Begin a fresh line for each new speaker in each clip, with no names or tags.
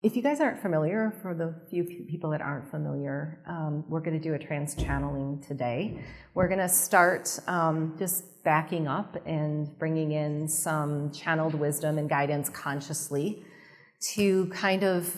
If you guys aren't familiar, for the few people that aren't familiar, we're going to do a trance channeling today. We're going to start just backing up and bringing in some channeled wisdom and guidance consciously to kind of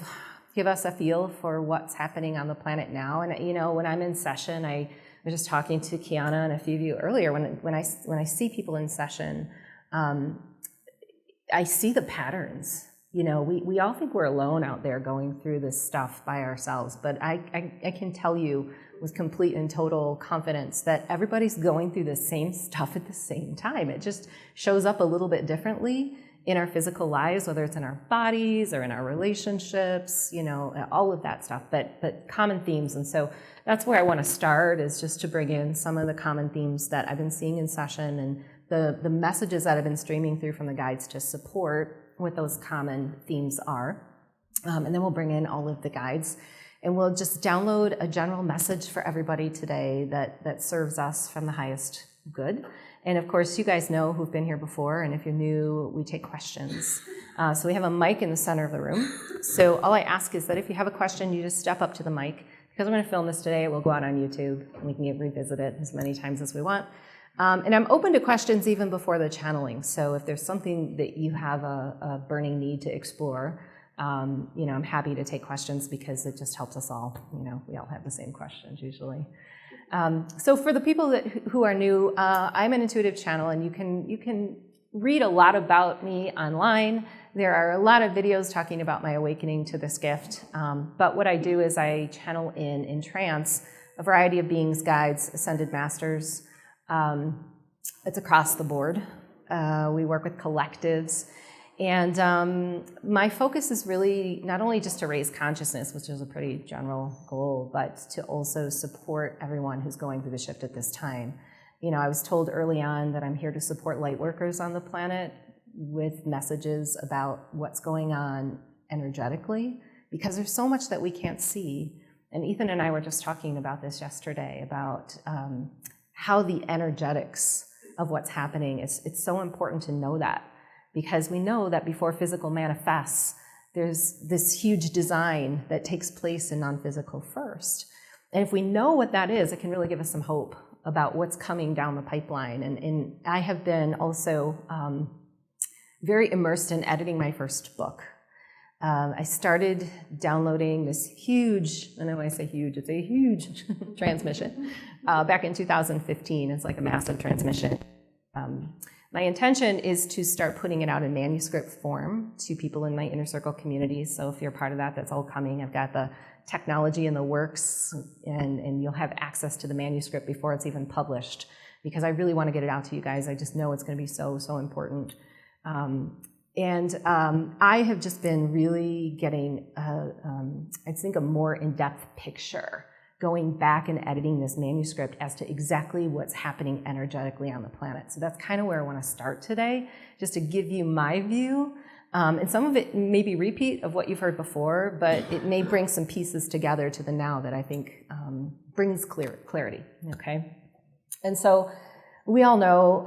give us a feel for what's happening on the planet now. And you know, when I'm in session, I was just talking to Kiana and a few of you earlier. When I see people in session, I see the patterns. You know, we all think we're alone out there going through this stuff by ourselves, but I can tell you with complete and total confidence that everybody's going through the same stuff at the same time. It just shows up a little bit differently in our physical lives, whether it's in our bodies or in our relationships, you know, all of that stuff, but common themes. And so that's where I want to start, is just to bring in some of the common themes that I've been seeing in session and the messages that have been streaming through from the guides to support what those common themes are. And then we'll bring in all of the guides, and we'll just download a general message for everybody today that serves us from the highest good. And of course, you guys know who've been here before, and if you're new, we take questions. So we have a mic in the center of the room. So all I ask is that if you have a question, you just step up to the mic. Because we're going to film this today, it will go out on YouTube, and we can revisit it as many times as we want. And I'm open to questions even before the channeling. So if there's something that you have a burning need to explore, you know, I'm happy to take questions, because it just helps us all. You know, we all have the same questions usually. So for the people who are new, I'm an intuitive channel, and you can read a lot about me online. There are a lot of videos talking about my awakening to this gift. But what I do is I channel in trance a variety of beings, guides, ascended masters. It's across the board. We work with collectives. And my focus is really not only just to raise consciousness, which is a pretty general goal, but to also support everyone who's going through the shift at this time. You know, I was told early on that I'm here to support light workers on the planet with messages about what's going on energetically, because there's so much that we can't see. And Ethan and I were just talking about this yesterday, about how the energetics of what's happening, it's so important to know that, because we know that before physical manifests, there's this huge design that takes place in non-physical first. And if we know what that is, it can really give us some hope about what's coming down the pipeline. And I have been also very immersed in editing my first book. I started downloading this huge, and when I say huge, it's a huge transmission, back in 2015. It's like a massive transmission. My intention is to start putting it out in manuscript form to people in my inner circle communities. So if you're part of that, that's all coming. I've got the technology in the works, and you'll have access to the manuscript before it's even published, because I really want to get it out to you guys. I just know it's going to be so important. I have just been really getting, I think, a more in-depth picture, going back and editing this manuscript as to exactly what's happening energetically on the planet. So that's kind of where I want to start today, just to give you my view. And some of it may be repeat of what you've heard before, but it may bring some pieces together to the now that I think brings clarity, okay? And so we all know,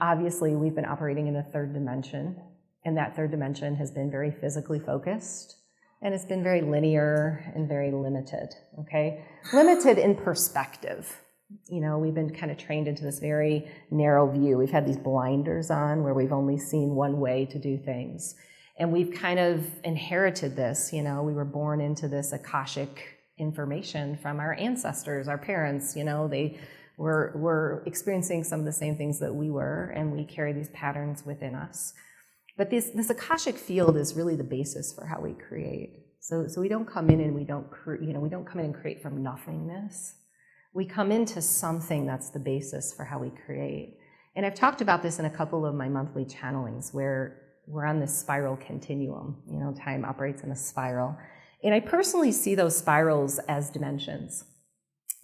obviously, we've been operating in the third dimension, and that third dimension has been very physically focused, and it's been very linear and very limited, okay? Limited in perspective. You know, we've been kind of trained into this very narrow view. We've had these blinders on where we've only seen one way to do things. And we've kind of inherited this, you know, we were born into this Akashic information from our ancestors, our parents, you know, they were experiencing some of the same things that we were, and we carry these patterns within us. But this Akashic field is really the basis for how we create. So we don't come in and we don't come in and create from nothingness. We come into something that's the basis for how we create. And I've talked about this in a couple of my monthly channelings, where we're on this spiral continuum. You know, time operates in a spiral. And I personally see those spirals as dimensions.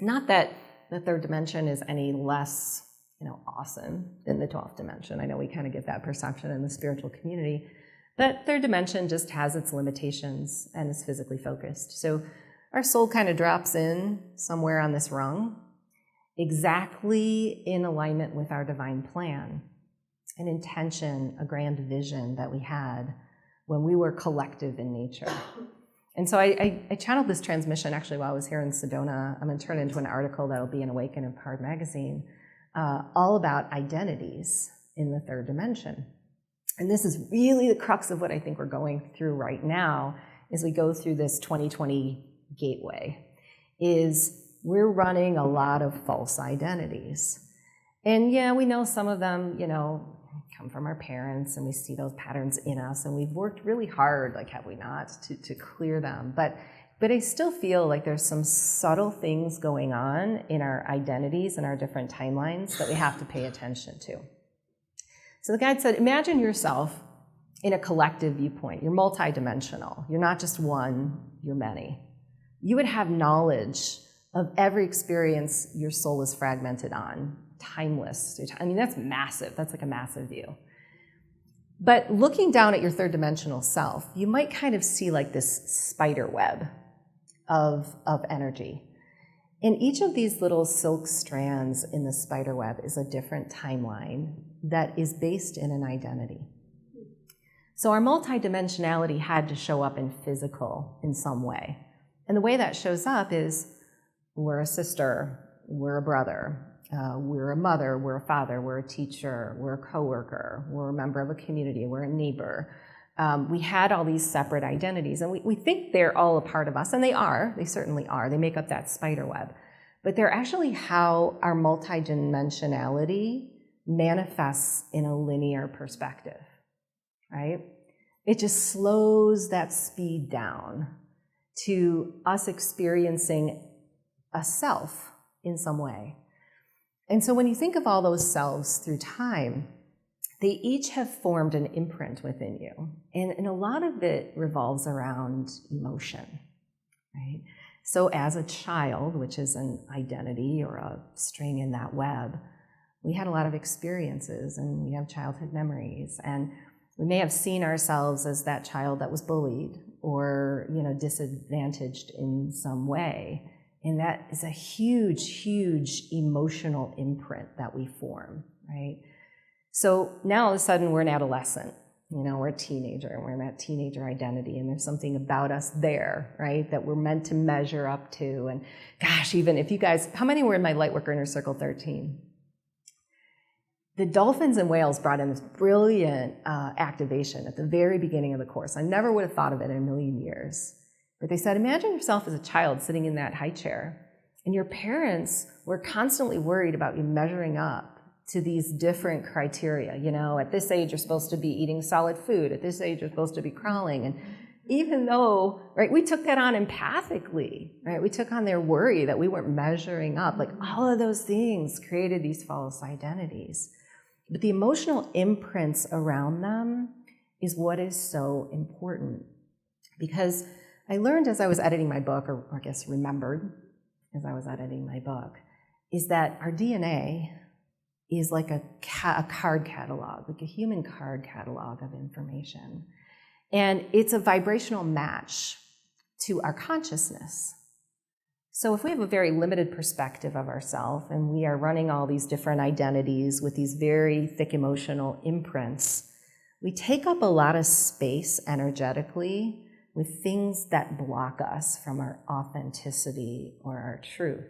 Not that the third dimension is any less, you know, awesome than the 12th dimension. I know we kind of get that perception in the spiritual community. That third dimension just has its limitations and is physically focused. So our soul kind of drops in somewhere on this rung, exactly in alignment with our divine plan, an intention, a grand vision that we had when we were collective in nature. And so I channeled this transmission actually while I was here in Sedona. I'm going to turn it into an article that'll be in Awaken Empowered magazine, all about identities in the third dimension. And this is really the crux of what I think we're going through right now as we go through this 2020 gateway, is we're running a lot of false identities. And yeah, we know some of them, come from our parents, and we see those patterns in us, and we've worked really hard, like, have we not, to clear them. But I still feel like there's some subtle things going on in our identities and our different timelines that we have to pay attention to. So the guide said, imagine yourself in a collective viewpoint. You're multidimensional. You're not just one, you're many. You would have knowledge of every experience your soul is fragmented on, timeless. I mean, that's massive. That's like a massive view. But looking down at your third dimensional self, you might kind of see like this spider web of energy. And each of these little silk strands in the spider web is a different timeline that is based in an identity. So our multidimensionality had to show up in physical in some way. And the way that shows up is we're a sister, we're a brother, we're a mother, we're a father, we're a teacher, we're a coworker, we're a member of a community, we're a neighbor. We had all these separate identities, and we think they're all a part of us, and they certainly are. They make up that spider web. But they're actually how our multidimensionality manifests in a linear perspective, right? It just slows that speed down to us experiencing a self in some way. And so when you think of all those selves through time, they each have formed an imprint within you. And a lot of it revolves around emotion, right? So as a child, which is an identity or a string in that web, we had a lot of experiences, and we have childhood memories. And we may have seen ourselves as that child that was bullied or, disadvantaged in some way. And that is a huge, huge emotional imprint that we form, right? So now all of a sudden we're an adolescent, we're a teenager, and we're in that teenager identity, and there's something about us there, right, that we're meant to measure up to. And gosh, even if you guys, how many were in my Lightworker Inner Circle 13? The dolphins and whales brought in this brilliant activation at the very beginning of the course. I never would have thought of it in a million years. But they said, imagine yourself as a child sitting in that high chair, and your parents were constantly worried about you measuring up to these different criteria. At this age, you're supposed to be eating solid food. At this age, you're supposed to be crawling. And even though, right, we took that on empathically, right? We took on their worry that we weren't measuring up. Like, all of those things created these false identities. But the emotional imprints around them is what is so important. Because I learned as I was editing my book, or I guess remembered as I was editing my book, is that our DNA is like a card catalog, like a human card catalog of information. And it's a vibrational match to our consciousness. So if we have a very limited perspective of ourselves, and we are running all these different identities with these very thick emotional imprints, we take up a lot of space energetically with things that block us from our authenticity or our truth.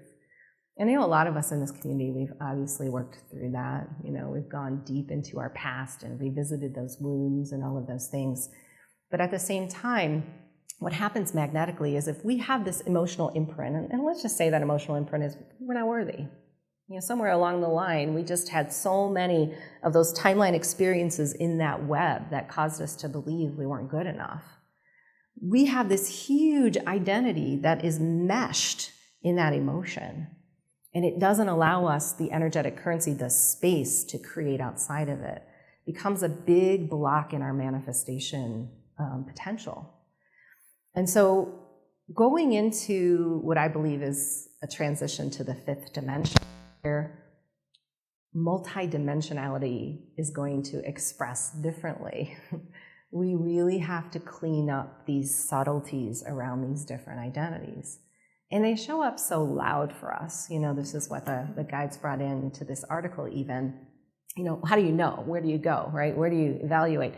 And a lot of us in this community, we've obviously worked through that. We've gone deep into our past and revisited those wounds and all of those things. But at the same time, what happens magnetically is if we have this emotional imprint, and let's just say that emotional imprint is we're not worthy. Somewhere along the line, we just had so many of those timeline experiences in that web that caused us to believe we weren't good enough. We have this huge identity that is meshed in that emotion. And it doesn't allow us the energetic currency, the space to create outside of it. It becomes a big block in our manifestation potential. And so going into what I believe is a transition to the fifth dimension, where multidimensionality is going to express differently, we really have to clean up these subtleties around these different identities. And they show up so loud for us. This is what the guides brought into this article even. How do you know? Where do you go, right? Where do you evaluate?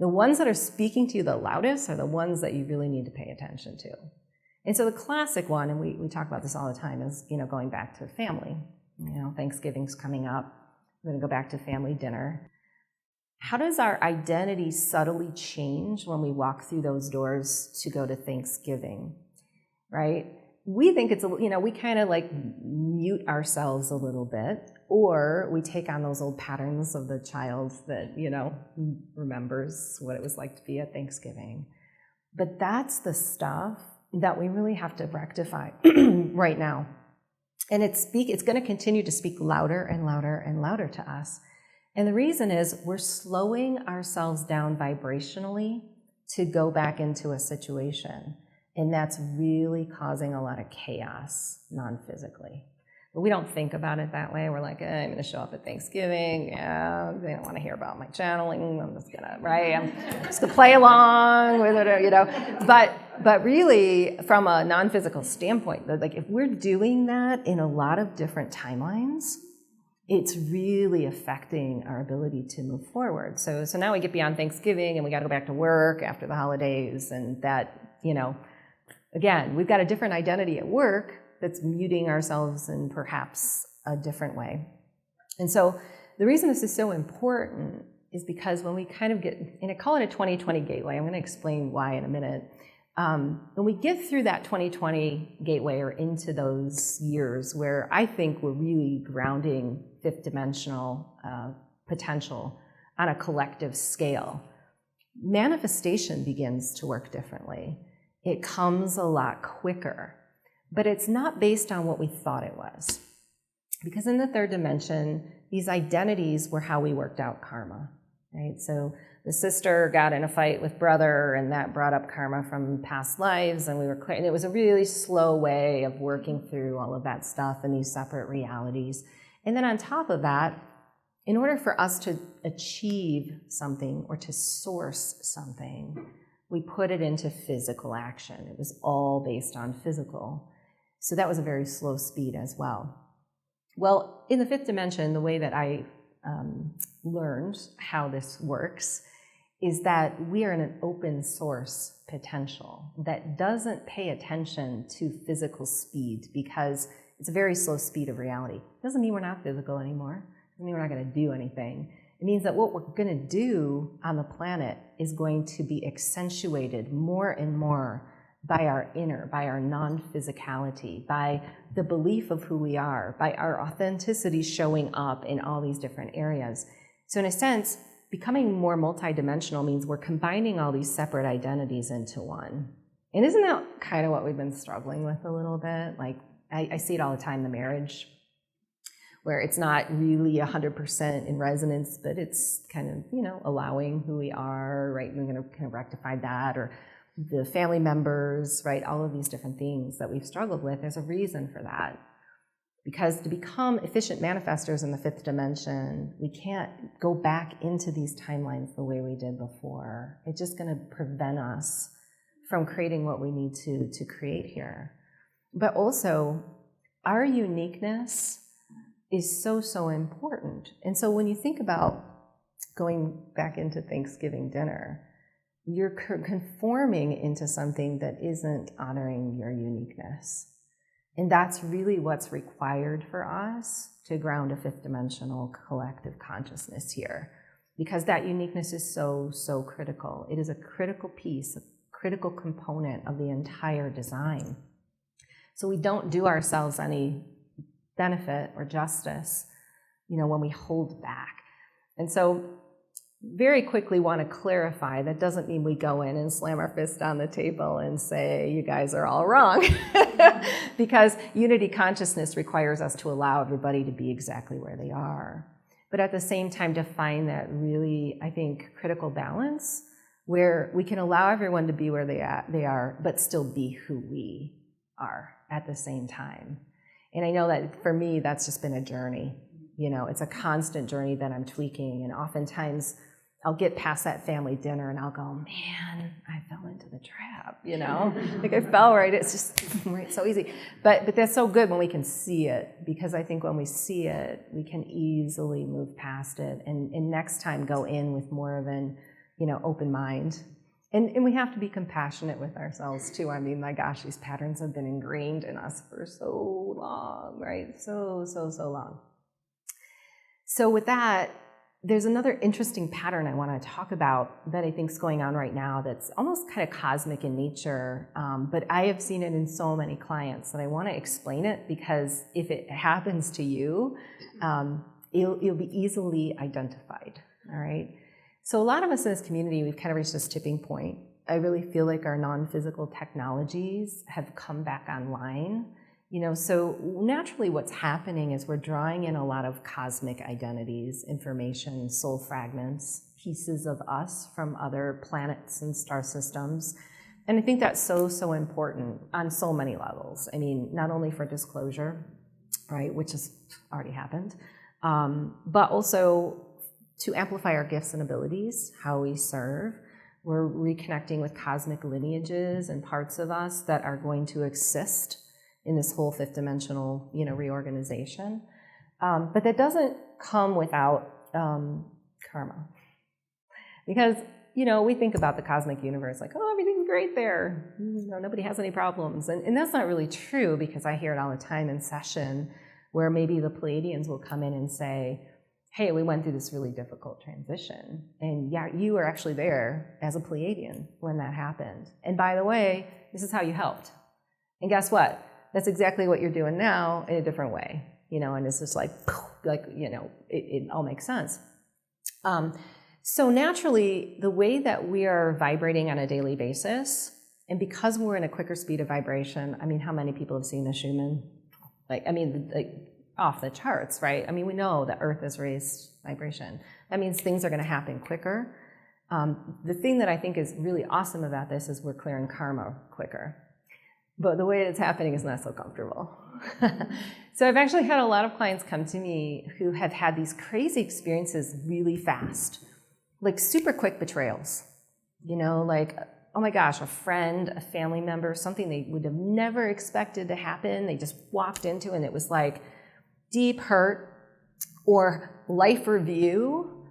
The ones that are speaking to you the loudest are the ones that you really need to pay attention to. And so the classic one, and we talk about this all the time, is, going back to family. Thanksgiving's coming up. We're going to go back to family dinner. How does our identity subtly change when we walk through those doors to go to Thanksgiving, right? We think it's, we kind of like mute ourselves a little bit, or we take on those old patterns of the child that, remembers what it was like to be at Thanksgiving. But that's the stuff that we really have to rectify right now. And it's going to continue to speak louder and louder and louder to us. And the reason is we're slowing ourselves down vibrationally to go back into a situation. And that's really causing a lot of chaos non-physically. But we don't think about it that way. We're like, I'm going to show up at Thanksgiving. Yeah, they don't want to hear about my channeling. I'm just going to, right? I'm just going to play along with it, But really, from a non-physical standpoint, like if we're doing that in a lot of different timelines, it's really affecting our ability to move forward. So now we get beyond Thanksgiving and we got to go back to work after the holidays, and that, again, we've got a different identity at work that's muting ourselves in perhaps a different way. And so the reason this is so important is because when we kind of get, and I call it a 2020 gateway, I'm going to explain why in a minute. When we get through that 2020 gateway or into those years where I think we're really grounding fifth dimensional potential on a collective scale, manifestation begins to work differently. It comes a lot quicker, but it's not based on what we thought it was. Because in the third dimension, these identities were how we worked out karma, right? So the sister got in a fight with brother, and that brought up karma from past lives, and and it was a really slow way of working through all of that stuff and these separate realities. And then on top of that, in order for us to achieve something or to source something, we put it into physical action. It was all based on physical. So that was a very slow speed as well. Well, in the fifth dimension, the way that I learned how this works is that we are in an open source potential that doesn't pay attention to physical speed because it's a very slow speed of reality. It doesn't mean we're not physical anymore. It doesn't mean we're not going to do anything. It means that what we're going to do on the planet is going to be accentuated more and more by our inner, by our non-physicality, by the belief of who we are, by our authenticity showing up in all these different areas. So in a sense, becoming more multidimensional means we're combining all these separate identities into one. And isn't that kind of what we've been struggling with a little bit? Like, I see it all the time, the marriage, where it's not really 100% in resonance, but it's kind of, allowing who we are, right? We're going to kind of rectify that, or the family members, right? All of these different things that we've struggled with. There's a reason for that. Because to become efficient manifestors in the fifth dimension, we can't go back into these timelines the way we did before. It's just going to prevent us from creating what we need to create here. But also, our uniqueness is so, so important. And so when you think about going back into Thanksgiving dinner, you're conforming into something that isn't honoring your uniqueness. And that's really what's required for us to ground a fifth dimensional collective consciousness here, because that uniqueness is so, so critical. It is a critical piece, a critical component of the entire design. So we don't do ourselves any benefit or justice, when we hold back. And so very quickly want to clarify, that doesn't mean we go in and slam our fist on the table and say, you guys are all wrong. Because unity consciousness requires us to allow everybody to be exactly where they are. But at the same time, to find that really, I think, critical balance where we can allow everyone to be where they are, but still be who we are at the same time. And I know that for me, that's just been a journey. It's a constant journey that I'm tweaking. And oftentimes I'll get past that family dinner and I'll go, man, I fell into the trap, like I fell right. It's just right, so easy. But that's so good when we can see it, because I think when we see it, we can easily move past it and next time go in with more of an, open mind. And we have to be compassionate with ourselves too. I mean, my gosh, these patterns have been ingrained in us for so long, right? So long. So with that, there's another interesting pattern I want to talk about that I think is going on right now that's almost kind of cosmic in nature, but I have seen it in so many clients that I want to explain it, because if it happens to you, it'll be easily identified, all right? So a lot of us in this community, we've kind of reached this tipping point. I really feel like our non-physical technologies have come back online. So naturally what's happening is we're drawing in a lot of cosmic identities, information, soul fragments, pieces of us from other planets and star systems. And I think that's so important on so many levels. I mean, not only for disclosure, right, which has already happened, but also to amplify our gifts and abilities, how we serve. We're reconnecting with cosmic lineages and parts of us that are going to assist in this whole fifth dimensional, reorganization. But that doesn't come without karma. Because, we think about the cosmic universe like, oh, everything's great there. Nobody has any problems. And that's not really true, because I hear it all the time in session where maybe the Pleiadians will come in and say, hey, we went through this really difficult transition. And yeah, you were actually there as a Pleiadian when that happened. And by the way, this is how you helped. And guess what? That's exactly what you're doing now in a different way. And it's just it all makes sense. So naturally, the way that we are vibrating on a daily basis, and because we're in a quicker speed of vibration, I mean, how many people have seen the Schumann? Off the charts, right? I mean, we know that Earth is raised vibration. That means things are going to happen quicker. The thing that I think is really awesome about this is we're clearing karma quicker. But the way it's happening is not so comfortable. So I've actually had a lot of clients come to me who have had these crazy experiences really fast, like super quick betrayals. Oh my gosh, a friend, a family member, something they would have never expected to happen. They just walked into, and it was like deep hurt or life review,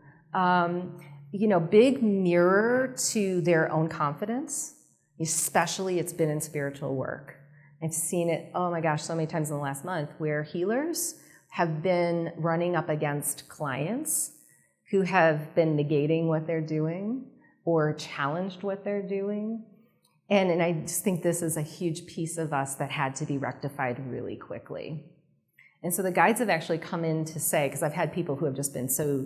big mirror to their own confidence, especially it's been in spiritual work. I've seen it, oh my gosh, so many times in the last month where healers have been running up against clients who have been negating what they're doing or challenged what they're doing. And I just think this is a huge piece of us that had to be rectified really quickly. And so the guides have actually come in to say, because I've had people who have just been so,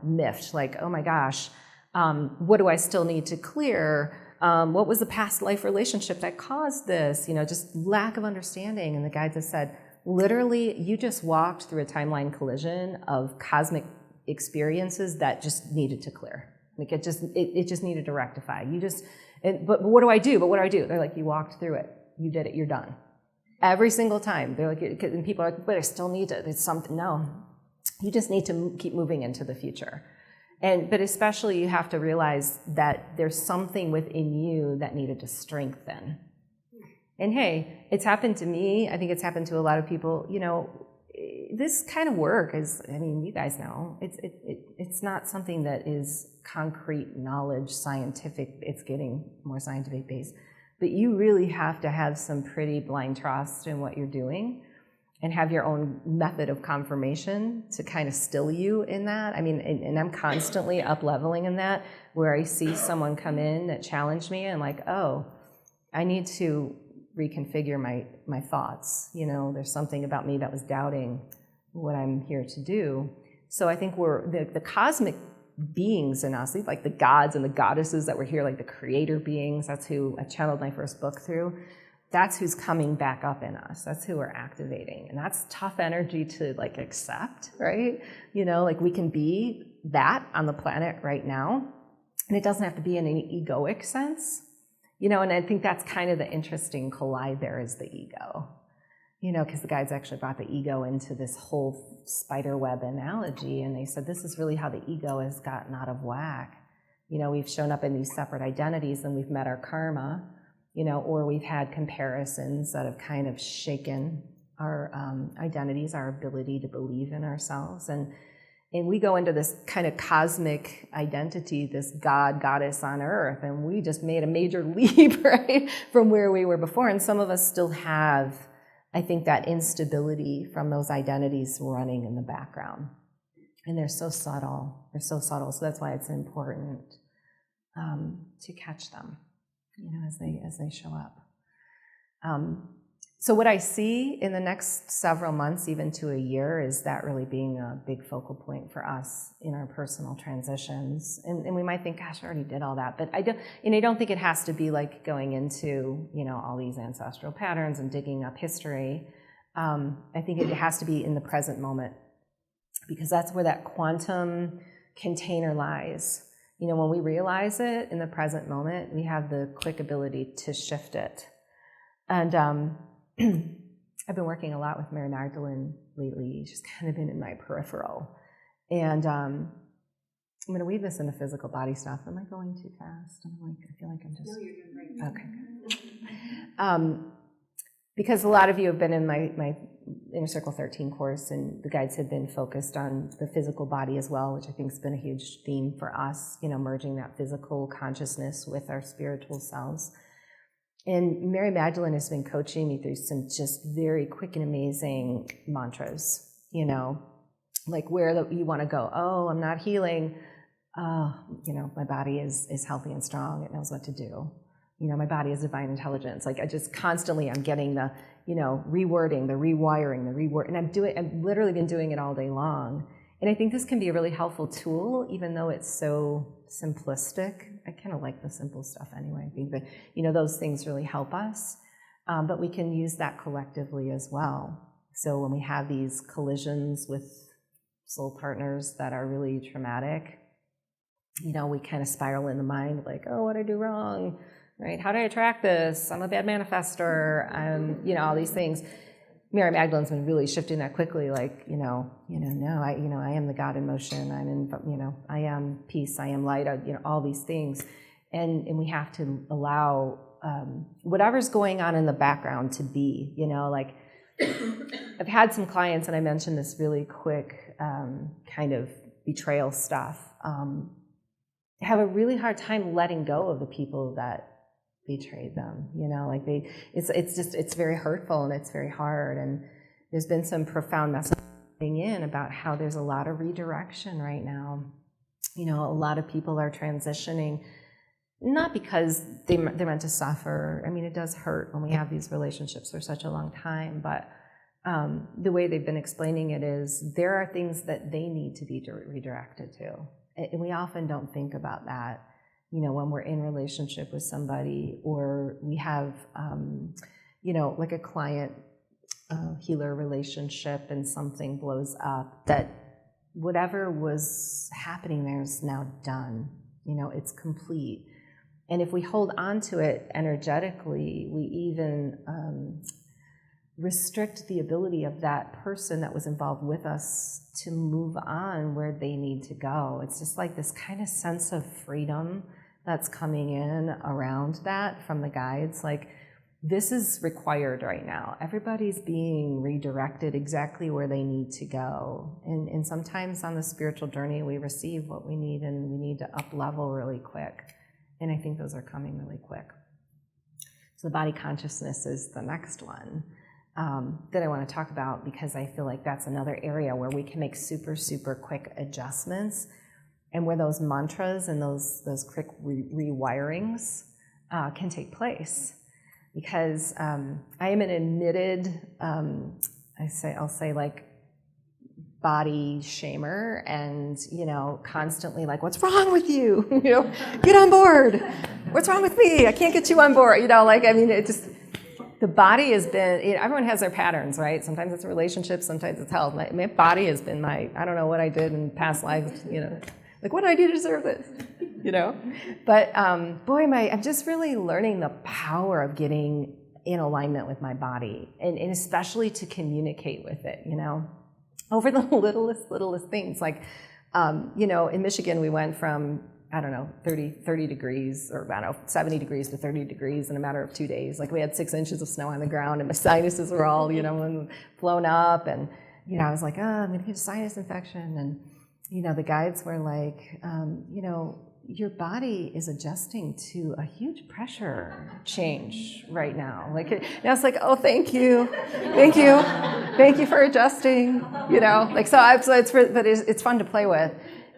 miffed, like, oh my gosh, what do I still need to clear? What was the past life relationship that caused this? Just lack of understanding. And the guides have said, literally, you just walked through a timeline collision of cosmic experiences that just needed to clear. Like it just needed to rectify. But what do I do? They're like, you walked through it. You did it. You're done. Every single time. They're like, and people are like, but I still need to, it's something. No, you just need to keep moving into the future. But especially you have to realize that there's something within you that needed to strengthen. And hey, it's happened to me. I think it's happened to a lot of people. This kind of work is, you guys know, it's not something that is concrete knowledge, scientific. It's getting more scientific based. But you really have to have some pretty blind trust in what you're doing and have your own method of confirmation to kind of still you in that. And I'm constantly up-leveling in that, where I see someone come in that challenged me and like, oh, I need to reconfigure my thoughts. There's something about me that was doubting what I'm here to do. So I think we're the cosmic beings in us, like the gods and the goddesses that were here, like the creator beings. That's who I channeled my first book through. That's who's coming back up in us. That's who we're activating. And that's tough energy to accept, right? We can be that on the planet right now. And it doesn't have to be in an egoic sense. And I think that's kind of the interesting collide there is the ego. Because the guides actually brought the ego into this whole spider web analogy, and they said this is really how the ego has gotten out of whack. We've shown up in these separate identities and we've met our karma, or we've had comparisons that have kind of shaken our identities, our ability to believe in ourselves. And And we go into this kind of cosmic identity, this God, goddess on earth, and we just made a major leap, right, from where we were before. And some of us still have, I think, that instability from those identities running in the background. And they're so subtle. They're so subtle. So that's why it's important to catch them, as they show up. So what I see in the next several months, even to a year, is that really being a big focal point for us in our personal transitions. And we might think, gosh, I already did all that. But I don't think it has to be like going into, all these ancestral patterns and digging up history. I think it has to be in the present moment, because that's where that quantum container lies. When we realize it in the present moment, we have the quick ability to shift it. And I've been working a lot with Mary Magdalene lately. She's kind of been in my peripheral. And I'm going to weave this into physical body stuff. Am I going too fast? I feel like I'm just...
No, you're doing great.
Okay. Because a lot of you have been in my Inner Circle 13 course, and the guides have been focused on the physical body as well, which I think has been a huge theme for us, merging that physical consciousness with our spiritual selves. And Mary Magdalene has been coaching me through some just very quick and amazing mantras, like where you want to go. Oh, I'm not healing. Oh, my body is healthy and strong. It knows what to do. My body is divine intelligence. Like I just constantly, I'm getting the, rewording, the rewiring, and I've literally been doing it all day long. And I think this can be a really helpful tool, even though it's so simplistic. I kind of like the simple stuff anyway. I think that, those things really help us. But we can use that collectively as well. So when we have these collisions with soul partners that are really traumatic, we kind of spiral in the mind like, oh, what did I do wrong? Right? How did I attract this? I'm a bad manifester. All these things. Mary Magdalene's been really shifting that quickly, like, no, I am the God in motion. I'm in, I am peace. I am light. All these things, and we have to allow whatever's going on in the background to be. Like I've had some clients, and I mentioned this really quick kind of betrayal stuff. Have a really hard time letting go of the people that betrayed them, like it's very hurtful and it's very hard. And there's been some profound messaging in about how there's a lot of redirection right now. A lot of people are transitioning, not because they're meant to suffer. I mean, it does hurt when we have these relationships for such a long time, but the way they've been explaining it is there are things that they need to be redirected to. And we often don't think about that. When we're in relationship with somebody, or we have, like a client healer relationship and something blows up, that whatever was happening there is now done. It's complete. And if we hold on to it energetically, we even restrict the ability of that person that was involved with us to move on where they need to go. It's just like this kind of sense of freedom that's coming in around that from the guides. Like, this is required right now. Everybody's being redirected exactly where they need to go. And sometimes on the spiritual journey, we receive what we need, and we need to up level really quick. And I think those are coming really quick. So the body consciousness is the next one that I want to talk about, because I feel like that's another area where we can make super, super quick adjustments, and where those mantras and those quick rewirings can take place. Because I am an admitted, I'll say like body shamer, and constantly like, what's wrong with you? Get on board. What's wrong with me? I can't get you on board. It just, the body has been, everyone has their patterns, right? Sometimes it's a relationship, sometimes it's health. My body has been I don't know what I did in past lives, like, what did I do to deserve this? But I'm just really learning the power of getting in alignment with my body, and especially to communicate with it, over the littlest things. Like, in Michigan, we went from, 30 degrees, or 70 degrees to 30 degrees in a matter of 2 days. Like, we had 6 inches of snow on the ground, and my sinuses were all, blown up, and, I was like, oh, I'm gonna get a sinus infection, and the guides were like, your body is adjusting to a huge pressure change right now. And I was like, oh, thank you for adjusting. It's fun to play with,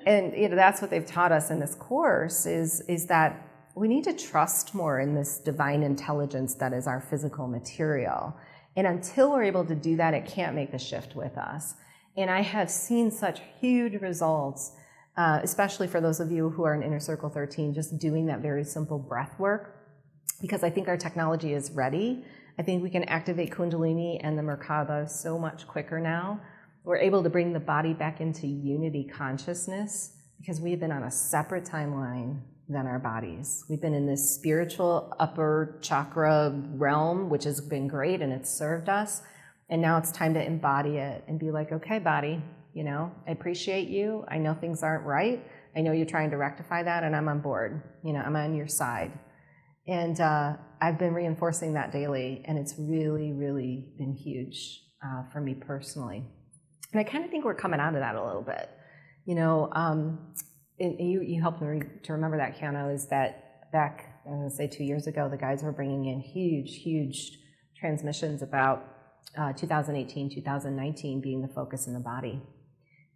and that's what they've taught us in this course is that we need to trust more in this divine intelligence that is our physical material. And until we're able to do that, it can't make the shift with us. And I have seen such huge results, especially for those of you who are in Inner Circle 13, just doing that very simple breath work, because I think our technology is ready. I think we can activate Kundalini and the Merkaba so much quicker now. We're able to bring the body back into unity consciousness because we've been on a separate timeline than our bodies. We've been in this spiritual upper chakra realm, which has been great and it's served us. And now it's time to embody it and be like, okay, body, I appreciate you. I know things aren't right. I know you're trying to rectify that, and I'm on board. I'm on your side. And I've been reinforcing that daily, and it's really, really been huge for me personally. And I kind of think we're coming out of that a little bit. You helped me to remember that, Keanu, is that back, I'm going to say 2 years ago, the guys were bringing in huge transmissions about 2018, 2019 being the focus in the body,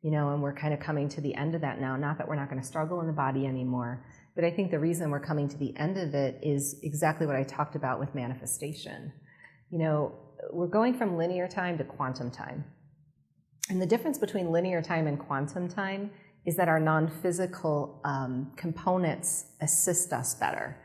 and we're kind of coming to the end of that now. Not that we're not going to struggle in the body anymore, but I think the reason we're coming to the end of it is exactly what I talked about with manifestation. We're going from linear time to quantum time. And the difference between linear time and quantum time is that our non-physical components assist us better.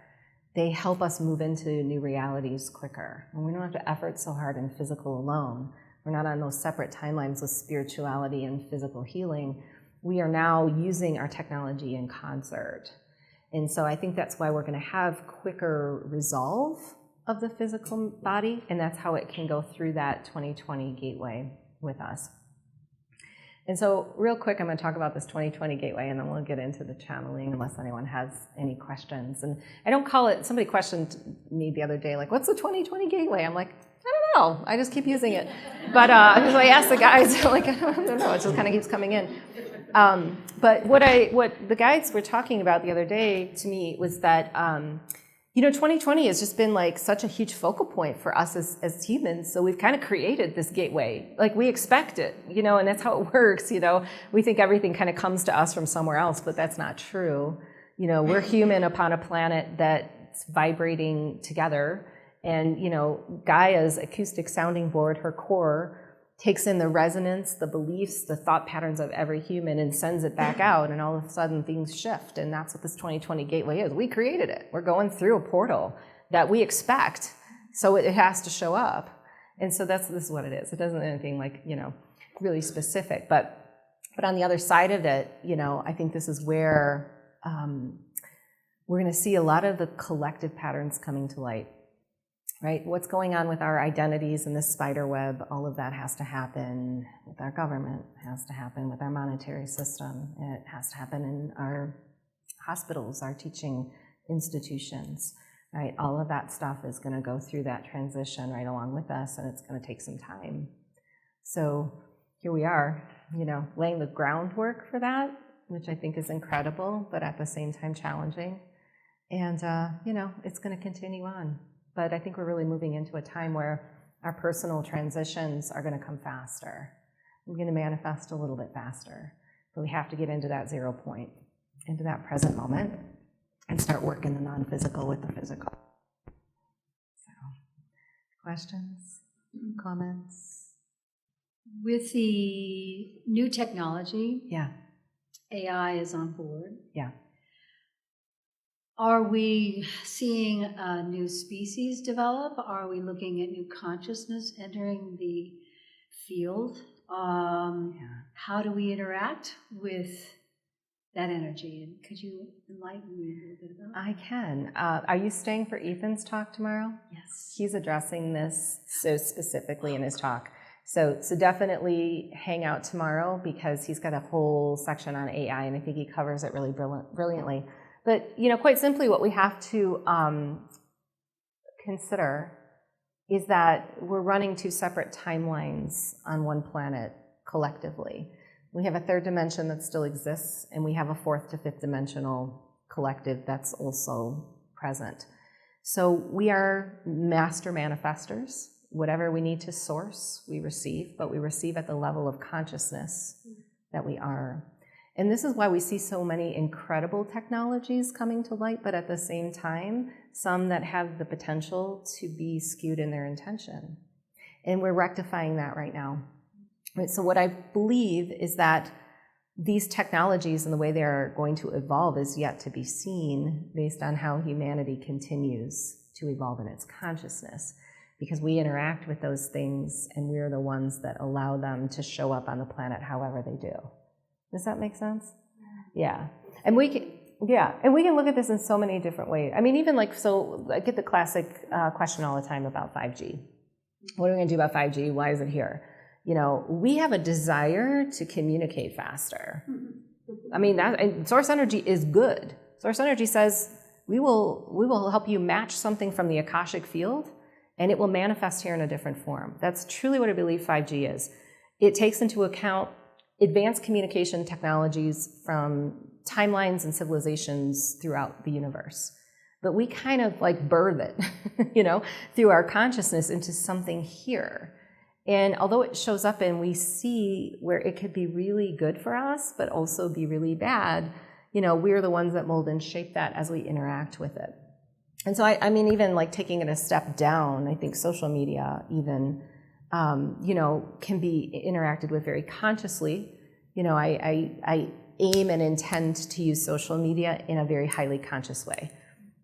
They help us move into new realities quicker. And we don't have to effort so hard in physical alone. We're not on those separate timelines with spirituality and physical healing. We are now using our technology in concert. And so I think that's why we're going to have quicker resolve of the physical body, and that's how it can go through that 2020 gateway with us. And so real quick, I'm going to talk about this 2020 gateway, and then we'll get into the channeling unless anyone has any questions. And I don't call it, somebody questioned me the other day, like, what's the 2020 gateway? I'm like, I don't know. I just keep using it. But because I asked the guys, like, I don't know. It just kind of keeps coming in. But what the guides were talking about the other day to me was that 2020 has just been like such a huge focal point for us as humans. So we've kind of created this gateway. Like we expect it, and that's how it works. We think everything kind of comes to us from somewhere else, but that's not true. We're human upon a planet that's vibrating together. And, Gaia's acoustic sounding board, her core, takes in the resonance, the beliefs, the thought patterns of every human and sends it back out, and all of a sudden things shift. And that's what this 2020 gateway is. We created it. We're going through a portal that we expect, so it has to show up. And so this is what it is. It doesn't anything like, really specific. But on the other side of it, I think this is where we're going to see a lot of the collective patterns coming to light. Right? What's going on with our identities in this spider web, all of that has to happen with our government, has to happen with our monetary system, it has to happen in our hospitals, our teaching institutions, right? All of that stuff is going to go through that transition right along with us, and it's going to take some time. So here we are, laying the groundwork for that, which I think is incredible, but at the same time challenging. And, it's going to continue on. But I think we're really moving into a time where our personal transitions are going to come faster. We're going to manifest a little bit faster. But we have to get into that 0 point, into that present moment, and start working the non-physical with the physical. So, questions, comments?
With the new technology,
yeah,
AI is on board.
Yeah.
Are we seeing a new species develop? Are we looking at new consciousness entering the field? How do we interact with that energy? And could you enlighten me a little bit about that?
I can. Are you staying for Ethan's talk tomorrow?
Yes.
He's addressing this so specifically in his talk. So definitely hang out tomorrow because he's got a whole section on AI, and I think he covers it really brilliantly. But, quite simply what we have to consider is that we're running two separate timelines on one planet collectively. We have a third dimension that still exists, and we have a fourth to fifth dimensional collective that's also present. So we are master manifestors. Whatever we need to source, we receive, but we receive at the level of consciousness that we are. And this is why we see so many incredible technologies coming to light, but at the same time, some that have the potential to be skewed in their intention. And we're rectifying that right now. Right, so what I believe is that these technologies and the way they're going to evolve is yet to be seen based on how humanity continues to evolve in its consciousness. Because we interact with those things and we're the ones that allow them to show up on the planet however they do. Does that make sense? Yeah. And we can look at this in so many different ways. I mean, even like, so I get the classic question all the time about 5G. What are we going to do about 5G? Why is it here? You know, we have a desire to communicate faster. I mean, and source energy is good. Source energy says we will help you match something from the Akashic field, and it will manifest here in a different form. That's truly what I believe 5G is. It takes into account advanced communication technologies from timelines and civilizations throughout the universe. But we kind of like birth it, you know, through our consciousness into something here. And although it shows up and we see where it could be really good for us, but also be really bad, you know, we're the ones that mold and shape that as we interact with it. And so, I mean, even like taking it a step down, I think social media even, you know, can be interacted with very consciously. You know, I aim and intend to use social media in a very highly conscious way.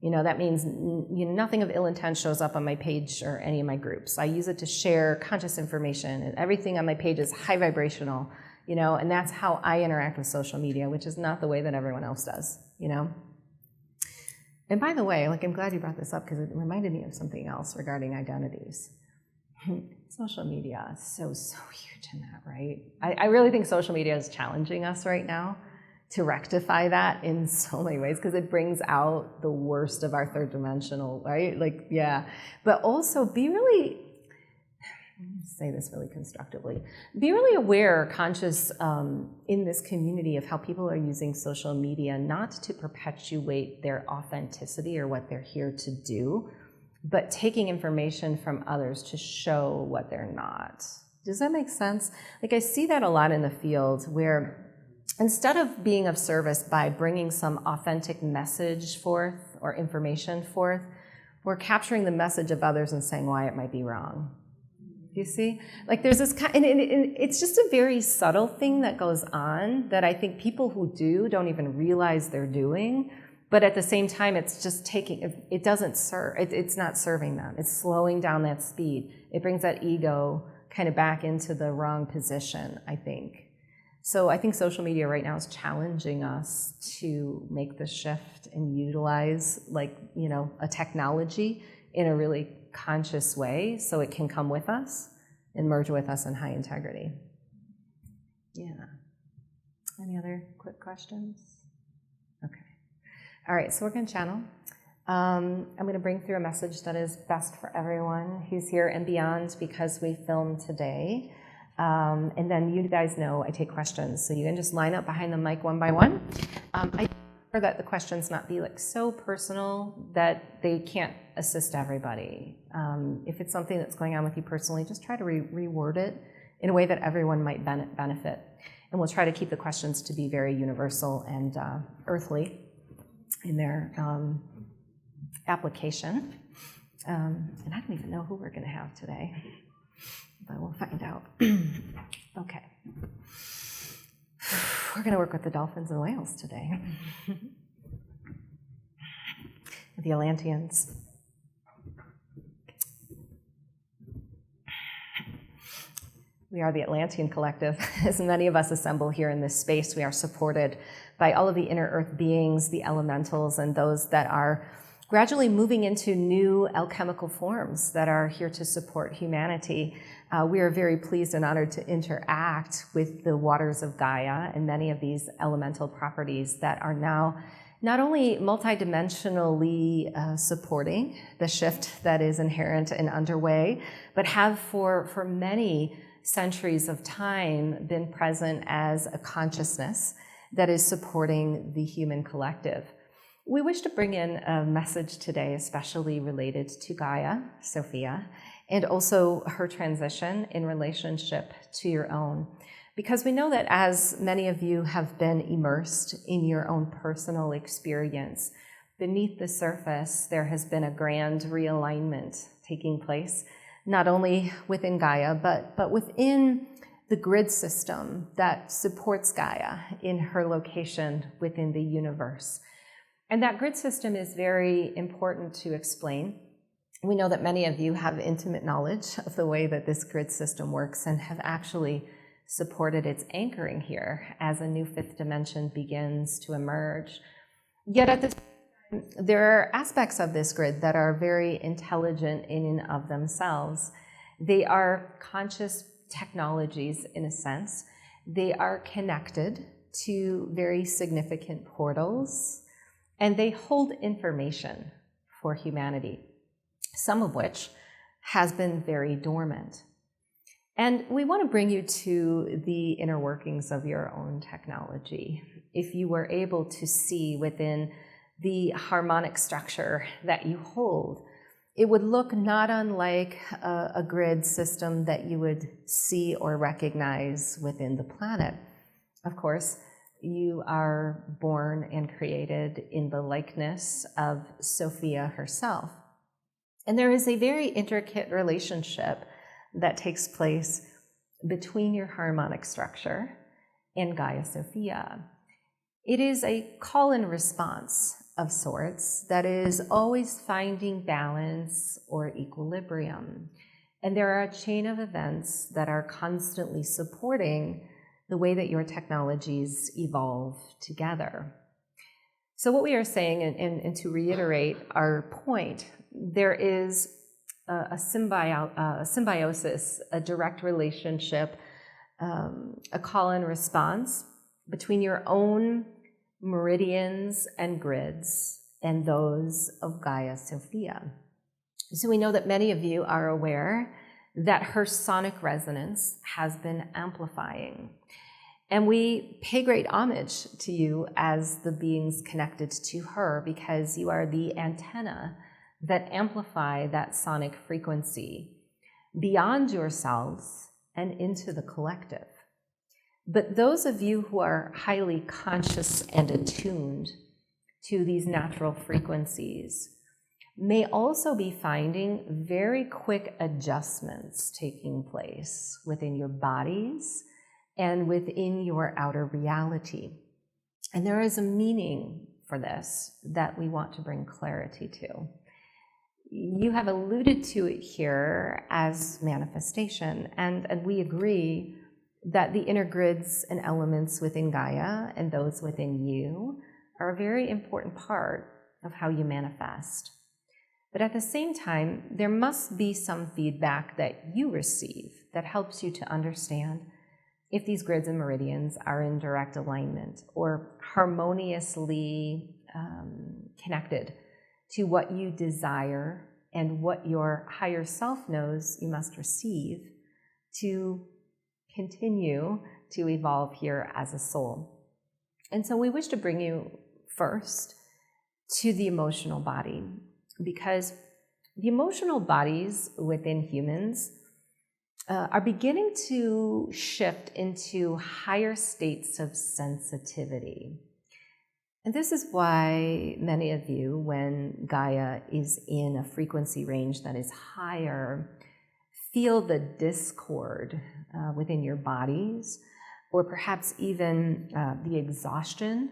You know, that means nothing of ill intent shows up on my page or any of my groups. I use it to share conscious information, and everything on my page is high vibrational, you know, and that's how I interact with social media, which is not the way that everyone else does, you know. And by the way, like, I'm glad you brought this up because it reminded me of something else regarding identities. Social media is so huge in that, right? I really think social media is challenging us right now to rectify that in so many ways, because it brings out the worst of our third dimensional, right? Like, yeah. But also be really, let me say this really constructively, be really aware, conscious in this community of how people are using social media, not to perpetuate their authenticity or what they're here to do, but taking information from others to show what they're not. Does that make sense? Like, I see that a lot in the field where instead of being of service by bringing some authentic message forth or information forth, we're capturing the message of others and saying why it might be wrong. You see? Like, there's this kind, and it's just a very subtle thing that goes on that I think people who do don't even realize they're doing. But at the same time, it's just taking, it doesn't serve, it's not serving them. It's slowing down that speed. It brings that ego kind of back into the wrong position, I think. So I think social media right now is challenging us to make the shift and utilize, like, you know, a technology in a really conscious way so it can come with us and merge with us in high integrity. Yeah. Any other quick questions? Okay. All right, so we're going to channel. I'm going to bring through a message that is best for everyone who's here and beyond, because we filmed today. And then you guys know I take questions, so you can just line up behind the mic one by one. I prefer that the questions not be like so personal that they can't assist everybody. If it's something that's going on with you personally, just try to reword it in a way that everyone might benefit. And we'll try to keep the questions to be very universal and earthly in their application. And I don't even know who we're going to have today, but we'll find out. Okay. We're going to work with the dolphins and whales today. The Atlanteans. We are the Atlantean Collective. As many of us assemble here in this space, we are supported by all of the inner earth beings, the elementals, and those that are gradually moving into new alchemical forms that are here to support humanity. We are very pleased and honored to interact with the waters of Gaia and many of these elemental properties that are now not only multidimensionally supporting the shift that is inherent and underway, but have for many centuries of time been present as a consciousness that is supporting the human collective. We wish to bring in a message today, especially related to Gaia, Sophia, and also her transition in relationship to your own. Because we know that as many of you have been immersed in your own personal experience, beneath the surface, there has been a grand realignment taking place, not only within Gaia, but within the grid system that supports Gaia in her location within the universe. And that grid system is very important to explain. We know that many of you have intimate knowledge of the way that this grid system works and have actually supported its anchoring here as a new fifth dimension begins to emerge. Yet at this time, there are aspects of this grid that are very intelligent in and of themselves. They are conscious technologies in a sense. They are connected to very significant portals, and they hold information for humanity, some of which has been very dormant. And we want to bring you to the inner workings of your own technology. If you were able to see within the harmonic structure that you hold, it would look not unlike a grid system that you would see or recognize within the planet. Of course, you are born and created in the likeness of Sophia herself. And there is a very intricate relationship that takes place between your harmonic structure and Gaia Sophia. It is a call and response of sorts that is always finding balance or equilibrium. And there are a chain of events that are constantly supporting the way that your technologies evolve together. So what we are saying, and to reiterate our point, there is a symbiosis, a direct relationship, a call and response between your own meridians and grids and those of Gaia Sophia. So we know that many of you are aware that her sonic resonance has been amplifying. And we pay great homage to you as the beings connected to her because you are the antenna that amplify that sonic frequency beyond yourselves and into the collective. But those of you who are highly conscious and attuned to these natural frequencies may also be finding very quick adjustments taking place within your bodies and within your outer reality. And there is a meaning for this that we want to bring clarity to. You have alluded to it here as manifestation, and we agree that the inner grids and elements within Gaia and those within you are a very important part of how you manifest. But at the same time, there must be some feedback that you receive that helps you to understand if these grids and meridians are in direct alignment or harmoniously connected to what you desire and what your higher self knows you must receive to continue to evolve here as a soul. And so we wish to bring you first to the emotional body, because the emotional bodies within humans are beginning to shift into higher states of sensitivity. And this is why many of you, when Gaia is in a frequency range that is higher, feel the discord within your bodies, or perhaps even the exhaustion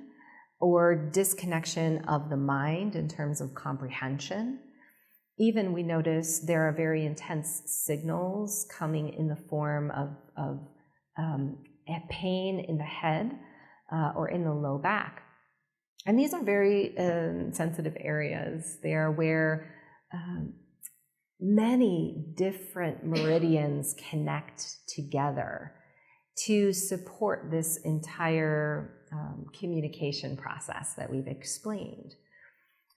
or disconnection of the mind in terms of comprehension. Even we notice there are very intense signals coming in the form of pain in the head or in the low back. And these are very sensitive areas. They are where many different meridians connect together to support this entire communication process that we've explained.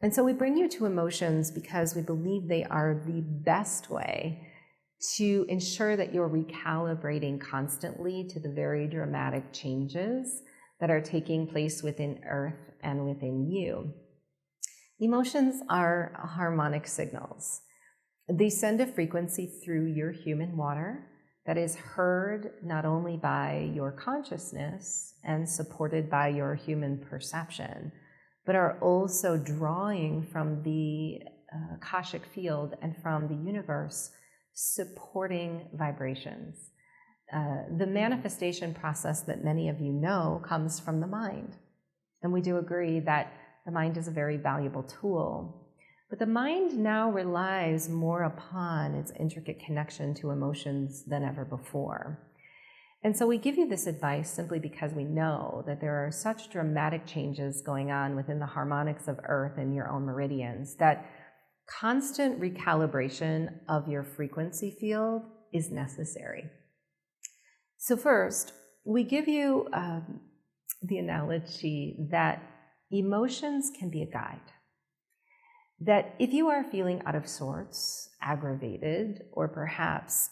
And so we bring you to emotions because we believe they are the best way to ensure that you're recalibrating constantly to the very dramatic changes that are taking place within Earth and within you. Emotions are harmonic signals. They send a frequency through your human water that is heard not only by your consciousness and supported by your human perception, but are also drawing from the Akashic field and from the universe, supporting vibrations. The manifestation process that many of you know comes from the mind. And we do agree that the mind is a very valuable tool. But the mind now relies more upon its intricate connection to emotions than ever before. And so we give you this advice simply because we know that there are such dramatic changes going on within the harmonics of Earth and your own meridians that constant recalibration of your frequency field is necessary. So first, we give you the analogy that emotions can be a guide. That if you are feeling out of sorts, aggravated, or perhaps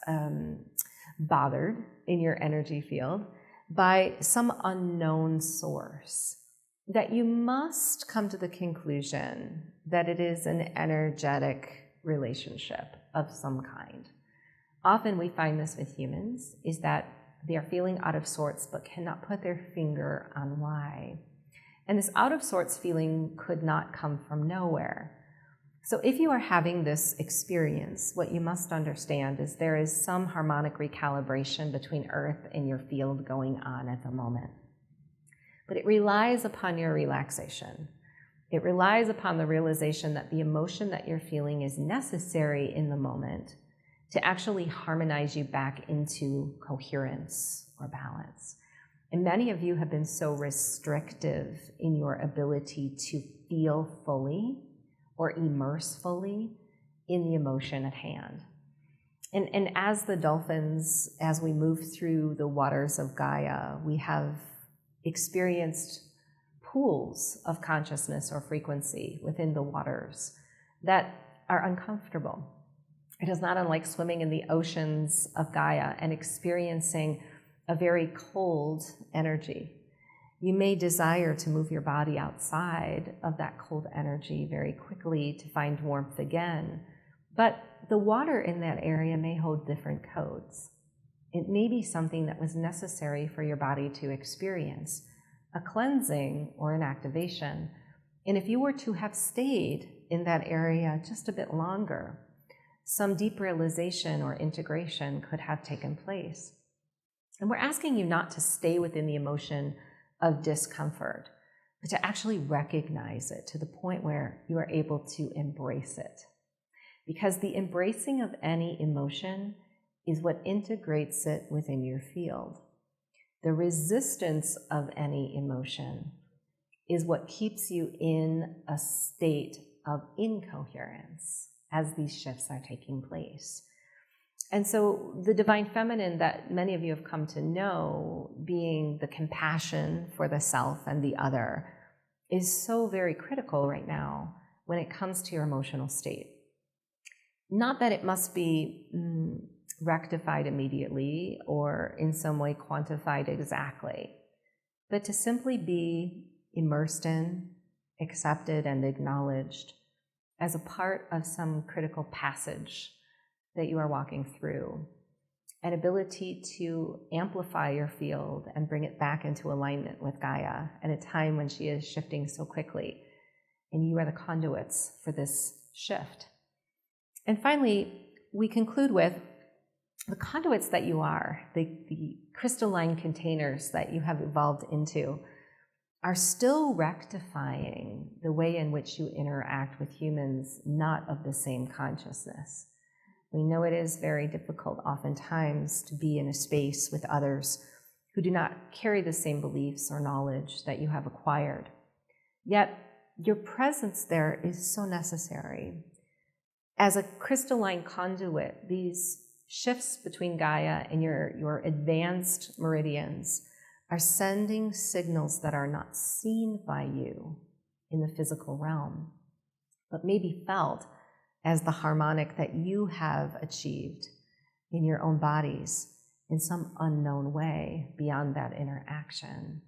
bothered in your energy field by some unknown source, that you must come to the conclusion that it is an energetic relationship of some kind. Often we find this with humans, is that they are feeling out of sorts but cannot put their finger on why. And this out of sorts feeling could not come from nowhere. So if you are having this experience, what you must understand is there is some harmonic recalibration between Earth and your field going on at the moment. But it relies upon your relaxation. It relies upon the realization that the emotion that you're feeling is necessary in the moment to actually harmonize you back into coherence or balance. And many of you have been so restrictive in your ability to feel fully or immerse fully in the emotion at hand. And as the dolphins, as we move through the waters of Gaia, we have experienced pools of consciousness or frequency within the waters that are uncomfortable. It is not unlike swimming in the oceans of Gaia and experiencing a very cold energy. You may desire to move your body outside of that cold energy very quickly to find warmth again, but the water in that area may hold different codes. It may be something that was necessary for your body to experience, a cleansing or an activation. And if you were to have stayed in that area just a bit longer, some deep realization or integration could have taken place. And we're asking you not to stay within the emotion of discomfort, but to actually recognize it to the point where you are able to embrace it. Because the embracing of any emotion is what integrates it within your field. The resistance of any emotion is what keeps you in a state of incoherence as these shifts are taking place. And so the divine feminine that many of you have come to know, being the compassion for the self and the other, is so very critical right now when it comes to your emotional state. Not that it must be rectified immediately or in some way quantified exactly, but to simply be immersed in, accepted, and acknowledged as a part of some critical passage that you are walking through, an ability to amplify your field and bring it back into alignment with Gaia at a time when she is shifting so quickly, and you are the conduits for this shift. And finally, we conclude with the conduits that you are, the crystalline containers that you have evolved into, are still rectifying the way in which you interact with humans not of the same consciousness. We know it is very difficult oftentimes to be in a space with others who do not carry the same beliefs or knowledge that you have acquired. Yet your presence there is so necessary. As a crystalline conduit, these shifts between Gaia and your advanced meridians are sending signals that are not seen by you in the physical realm, but may be felt as the harmonic that you have achieved in your own bodies in some unknown way beyond that interaction.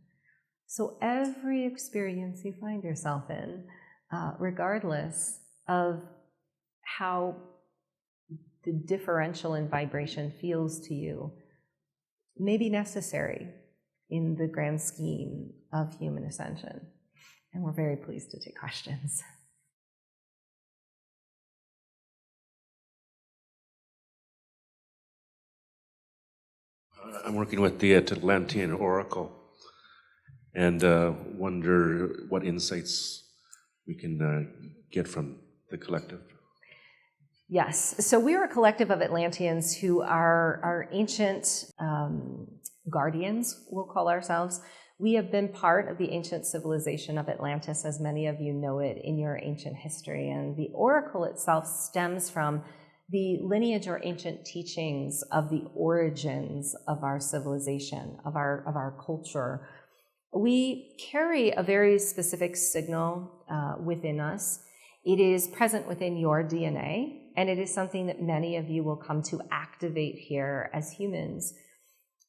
So every experience you find yourself in, regardless of how the differential in vibration feels to you, may be necessary in the grand scheme of human ascension. And we're very pleased to take questions.
I'm working with the Atlantean Oracle and wonder what insights we can get from the collective.
Yes, so we are a collective of Atlanteans who are ancient guardians, we'll call ourselves. We have been part of the ancient civilization of Atlantis, as many of you know it in your ancient history. And the oracle itself stems from the lineage or ancient teachings of the origins of our civilization, of our culture. We carry a very specific signal within us. It is present within your DNA, and it is something that many of you will come to activate here as humans.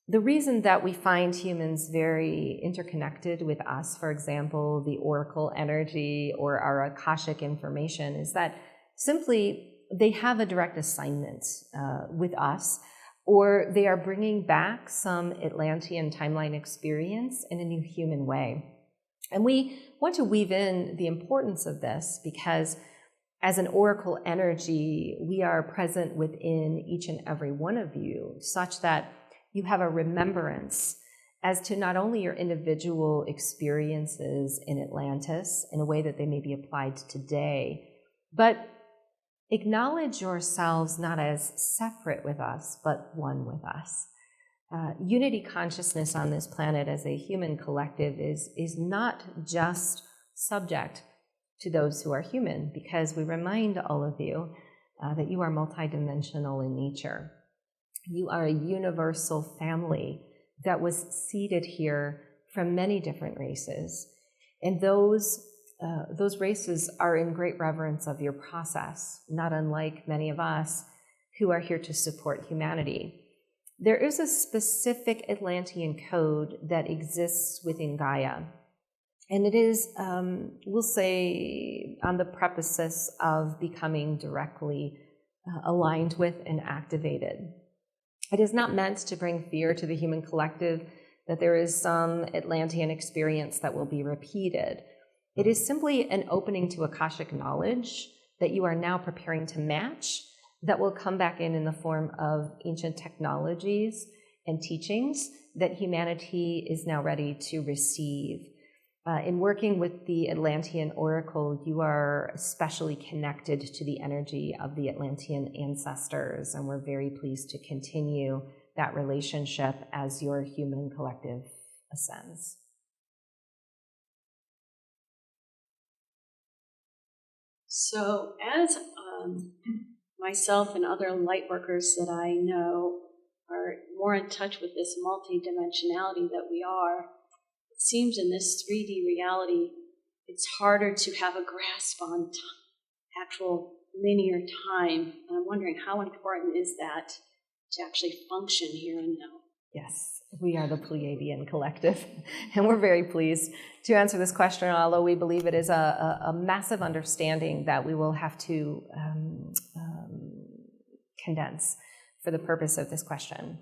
The reason that we find humans very interconnected with us, for example, the oracle energy or our Akashic information, is that simply they have a direct assignment with us, or they are bringing back some Atlantean timeline experience in a new human way. And we want to weave in the importance of this because as an oracle energy, we are present within each and every one of you, such that you have a remembrance as to not only your individual experiences in Atlantis in a way that they may be applied today, but acknowledge yourselves not as separate with us, but one with us. Unity consciousness on this planet as a human collective is not just subject to those who are human, because we remind all of you that you are multidimensional in nature. You are a universal family that was seeded here from many different races. And those races are in great reverence of your process, not unlike many of us who are here to support humanity. There is a specific Atlantean code that exists within Gaia, and it is, we'll say, on the precipice of becoming directly aligned with and activated. It is not meant to bring fear to the human collective that there is some Atlantean experience that will be repeated. It is simply an opening to Akashic knowledge that you are now preparing to match, that will come back in the form of ancient technologies and teachings that humanity is now ready to receive. In working with the Atlantean Oracle, you are especially connected to the energy of the Atlantean ancestors, and we're very pleased to continue that relationship as your human collective ascends.
So as myself and other light workers that I know are more in touch with this multidimensionality that we are, it seems in this 3D reality, it's harder to have a grasp on actual linear time. And I'm wondering how important is that to actually function here and now?
Yes, we are the Pleiadian collective, and we're very pleased to answer this question, although we believe it is a massive understanding that we will have to condense for the purpose of this question.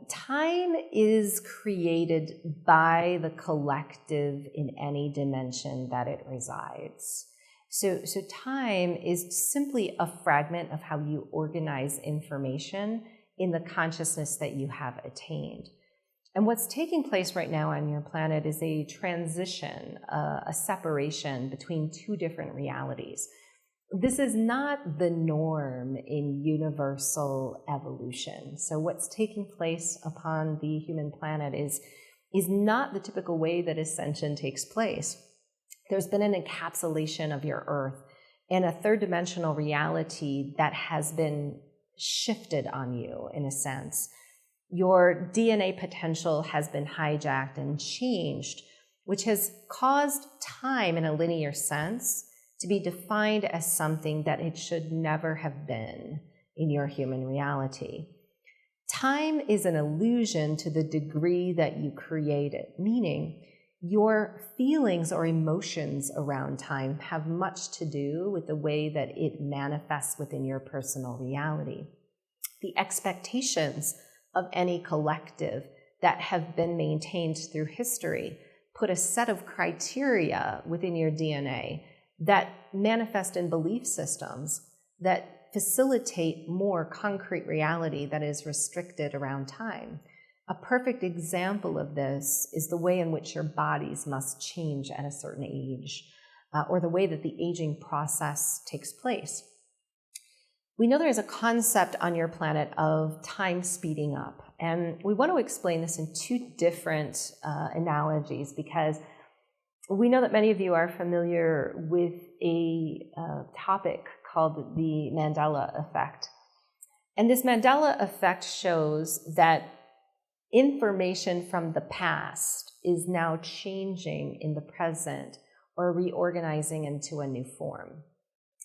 Time is created by the collective in any dimension that it resides. So time is simply a fragment of how you organize information in the consciousness that you have attained. And what's taking place right now on your planet is a transition, a separation between two different realities. This is not the norm in universal evolution. So what's taking place upon the human planet is not the typical way that ascension takes place. There's been an encapsulation of your Earth in a third dimensional reality that has been shifted on you in a sense. Your DNA potential has been hijacked and changed, which has caused time in a linear sense to be defined as something that it should never have been in your human reality. Time is an illusion to the degree that you create it, meaning your feelings or emotions around time have much to do with the way that it manifests within your personal reality. The expectations of any collective that have been maintained through history put a set of criteria within your DNA that manifest in belief systems that facilitate more concrete reality that is restricted around time. A perfect example of this is the way in which your bodies must change at a certain age, or the way that the aging process takes place. We know there is a concept on your planet of time speeding up, and we want to explain this in two different analogies, because we know that many of you are familiar with a topic called the Mandela effect. And this Mandela effect shows that information from the past is now changing in the present or reorganizing into a new form.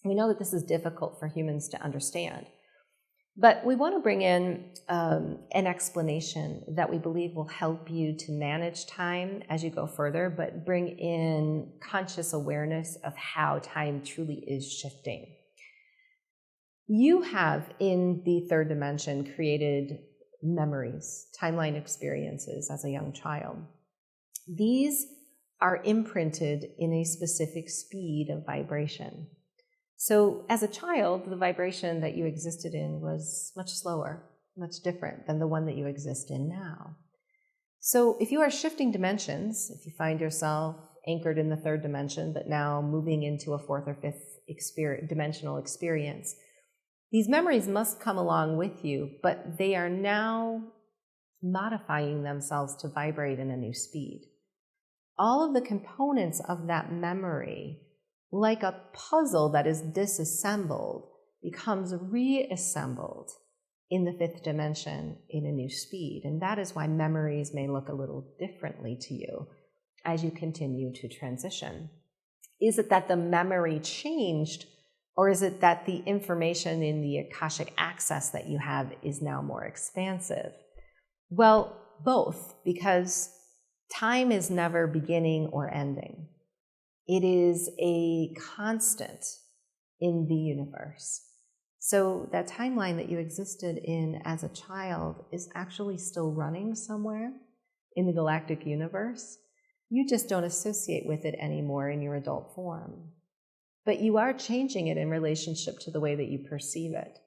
We know that this is difficult for humans to understand, but we want to bring in an explanation that we believe will help you to manage time as you go further, but bring in conscious awareness of how time truly is shifting. You have, in the third dimension, created memories, timeline experiences as a young child. These are imprinted in a specific speed of vibration. So as a child, the vibration that you existed in was much slower, much different than the one that you exist in now. So if you are shifting dimensions, if you find yourself anchored in the third dimension, but now moving into a fourth or fifth dimensional experience, these memories must come along with you, but they are now modifying themselves to vibrate in a new speed. All of the components of that memory, like a puzzle that is disassembled, becomes reassembled in the fifth dimension in a new speed. And that is why memories may look a little differently to you as you continue to transition. Is it that the memory changed, or is it that the information in the Akashic access that you have is now more expansive? Well, both, because time is never beginning or ending. It is a constant in the universe. So that timeline that you existed in as a child is actually still running somewhere in the galactic universe. You just don't associate with it anymore in your adult form. But you are changing it in relationship to the way that you perceive it.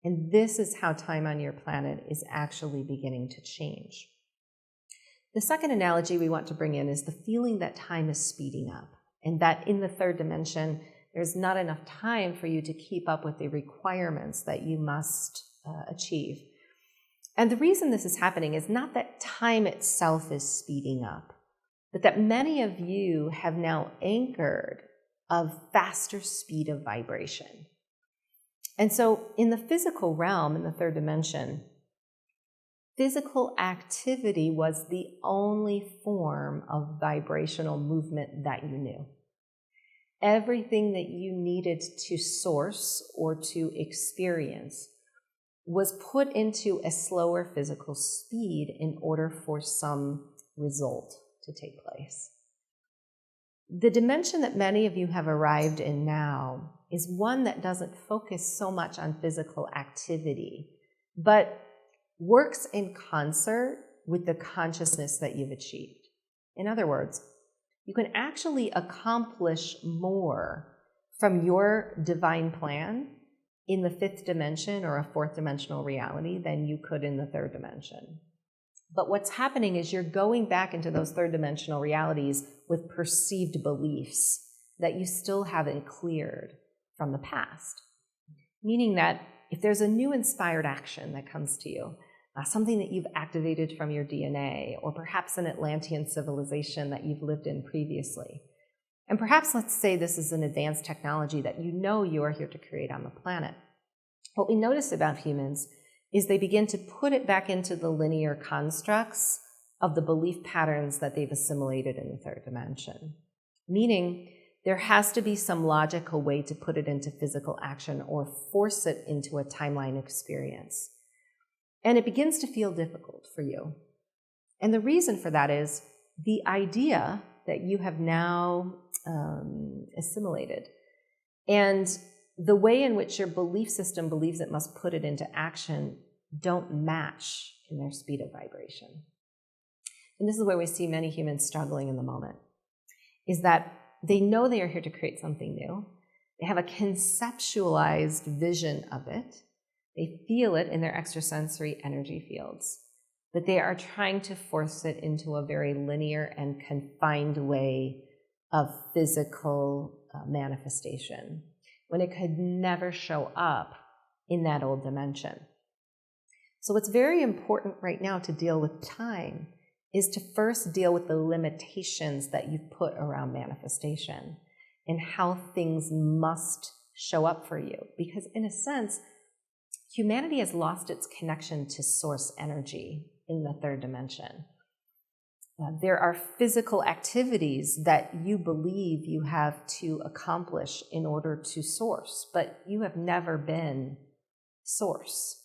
And this is how time on your planet is actually beginning to change. The second analogy we want to bring in is the feeling that time is speeding up, and that in the third dimension, there's not enough time for you to keep up with the requirements that you must achieve. And the reason this is happening is not that time itself is speeding up, but that many of you have now anchored a faster speed of vibration. And so in the physical realm, in the third dimension, physical activity was the only form of vibrational movement that you knew. Everything that you needed to source or to experience was put into a slower physical speed in order for some result to take place. The dimension that many of you have arrived in now is one that doesn't focus so much on physical activity, but works in concert with the consciousness that you've achieved. In other words, you can actually accomplish more from your divine plan in the fifth dimension or a fourth dimensional reality than you could in the third dimension. But what's happening is you're going back into those third dimensional realities with perceived beliefs that you still haven't cleared from the past. Meaning that if there's a new inspired action that comes to you, something that you've activated from your DNA, or perhaps an Atlantean civilization that you've lived in previously, and perhaps let's say this is an advanced technology that you know you are here to create on the planet. What we notice about humans is they begin to put it back into the linear constructs of the belief patterns that they've assimilated in the third dimension. Meaning There has to be some logical way to put it into physical action or force it into a timeline experience. And it begins to feel difficult for you. And the reason for that is the idea that you have now assimilated and the way in which your belief system believes it must put it into action don't match in their speed of vibration. And this is where we see many humans struggling in the moment, is that they know they are here to create something new. They have a conceptualized vision of it. They feel it in their extrasensory energy fields, but they are trying to force it into a very linear and confined way of physical manifestation, when it could never show up in that old dimension. So what's very important right now to deal with time is to first deal with the limitations that you've put around manifestation and how things must show up for you. Because in a sense, humanity has lost its connection to source energy in the third dimension. There are physical activities that you believe you have to accomplish in order to source, but you have never been source.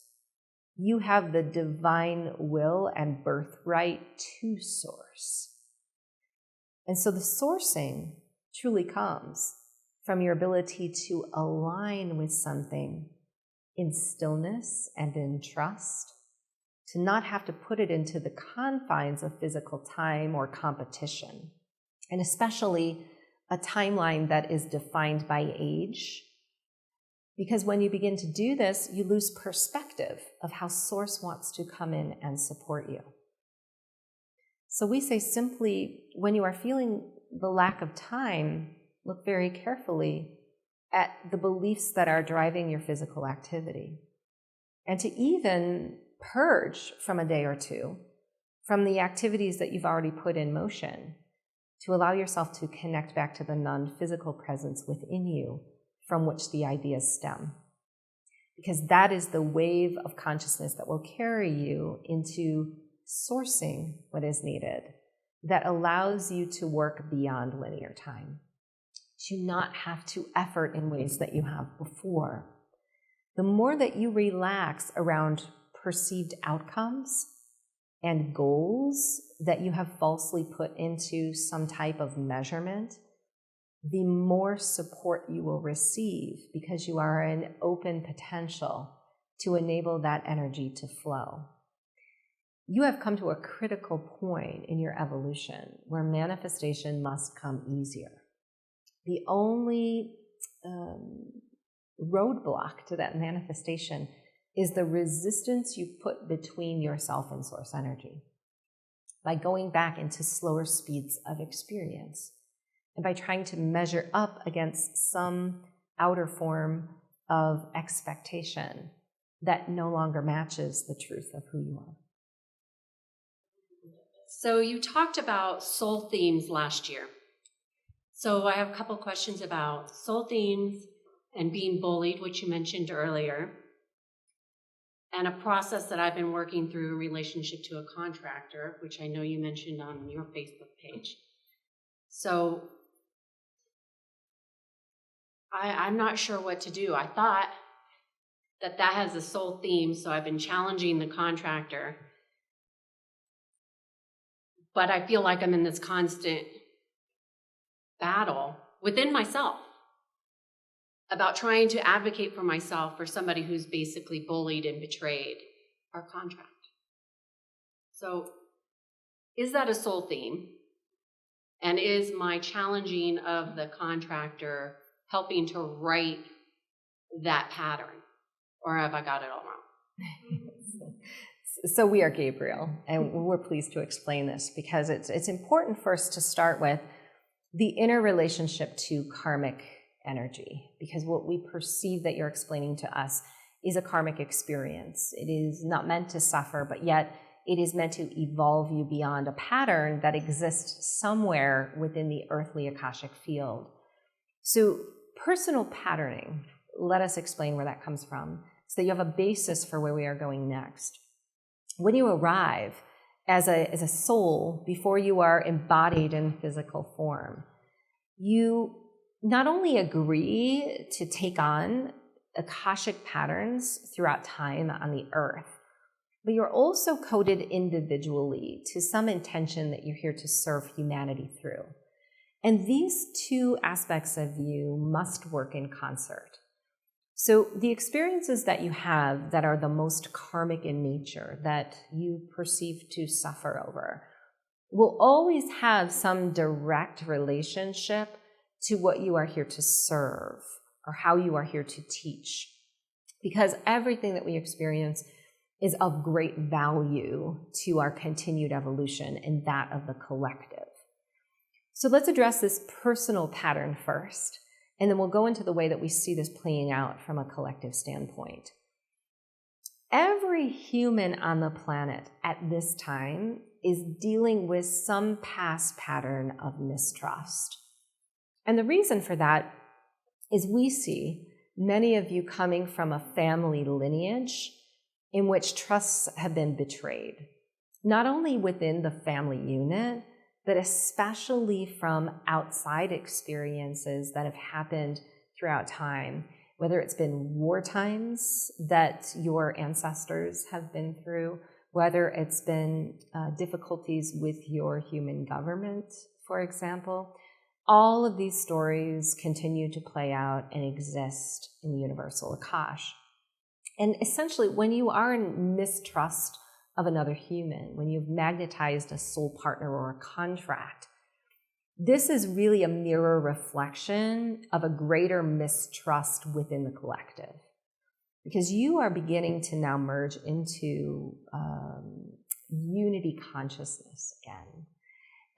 You have the divine will and birthright to source. And so the sourcing truly comes from your ability to align with something in stillness and in trust, to not have to put it into the confines of physical time or competition, and especially a timeline that is defined by age. Because when you begin to do this, you lose perspective of how Source wants to come in and support you. So we say simply, when you are feeling the lack of time, look very carefully at the beliefs that are driving your physical activity. And to even purge from a day or two from the activities that you've already put in motion, to allow yourself to connect back to the non-physical presence within you from which the ideas stem. Because that is the wave of consciousness that will carry you into sourcing what is needed, that allows you to work beyond linear time, to not have to effort in ways that you have before. The more that you relax around perceived outcomes and goals that you have falsely put into some type of measurement, the more support you will receive, because you are an open potential to enable that energy to flow. You have come to a critical point in your evolution where manifestation must come easier. The only roadblock to that manifestation is the resistance you put between yourself and source energy by going back into slower speeds of experience and by trying to measure up against some outer form of expectation that no longer matches the truth of who you are.
So you talked about soul themes last year. So I have a couple questions about soul themes and being bullied, which you mentioned earlier, and a process that I've been working through in relationship to a contractor, which I know you mentioned on your Facebook page. So I'm not sure what to do. I thought that has a soul theme, so I've been challenging the contractor, but I feel like I'm in this constant battle within myself about trying to advocate for myself for somebody who's basically bullied and betrayed our contract. So is that a soul theme? And is my challenging of the contractor helping to right that pattern? Or have I got it all wrong?
So we are Gabriel, and we're pleased to explain this because it's important first to start with the inner relationship to karmic energy, because what we perceive that you're explaining to us is a karmic experience. It is not meant to suffer, but yet it is meant to evolve you beyond a pattern that exists somewhere within the earthly Akashic field. So personal patterning, let us explain where that comes from, so that you have a basis for where we are going next. When you arrive as a soul, before you are embodied in physical form, you not only agree to take on Akashic patterns throughout time on the earth, but you're also coded individually to some intention that you're here to serve humanity through. And these two aspects of you must work in concert. So the experiences that you have that are the most karmic in nature, that you perceive to suffer over, will always have some direct relationship to what you are here to serve or how you are here to teach. Because everything that we experience is of great value to our continued evolution and that of the collective. So let's address this personal pattern first, and then we'll go into the way that we see this playing out from a collective standpoint. Every human on the planet at this time is dealing with some past pattern of mistrust. And the reason for that is we see many of you coming from a family lineage in which trusts have been betrayed, not only within the family unit, but especially from outside experiences that have happened throughout time, whether it's been war times that your ancestors have been through, whether it's been difficulties with your human government, for example. All of these stories continue to play out and exist in the universal Akash. And essentially, when you are in mistrust of another human, when you've magnetized a soul partner or a contract, this is really a mirror reflection of a greater mistrust within the collective. Because you are beginning to now merge into unity consciousness again.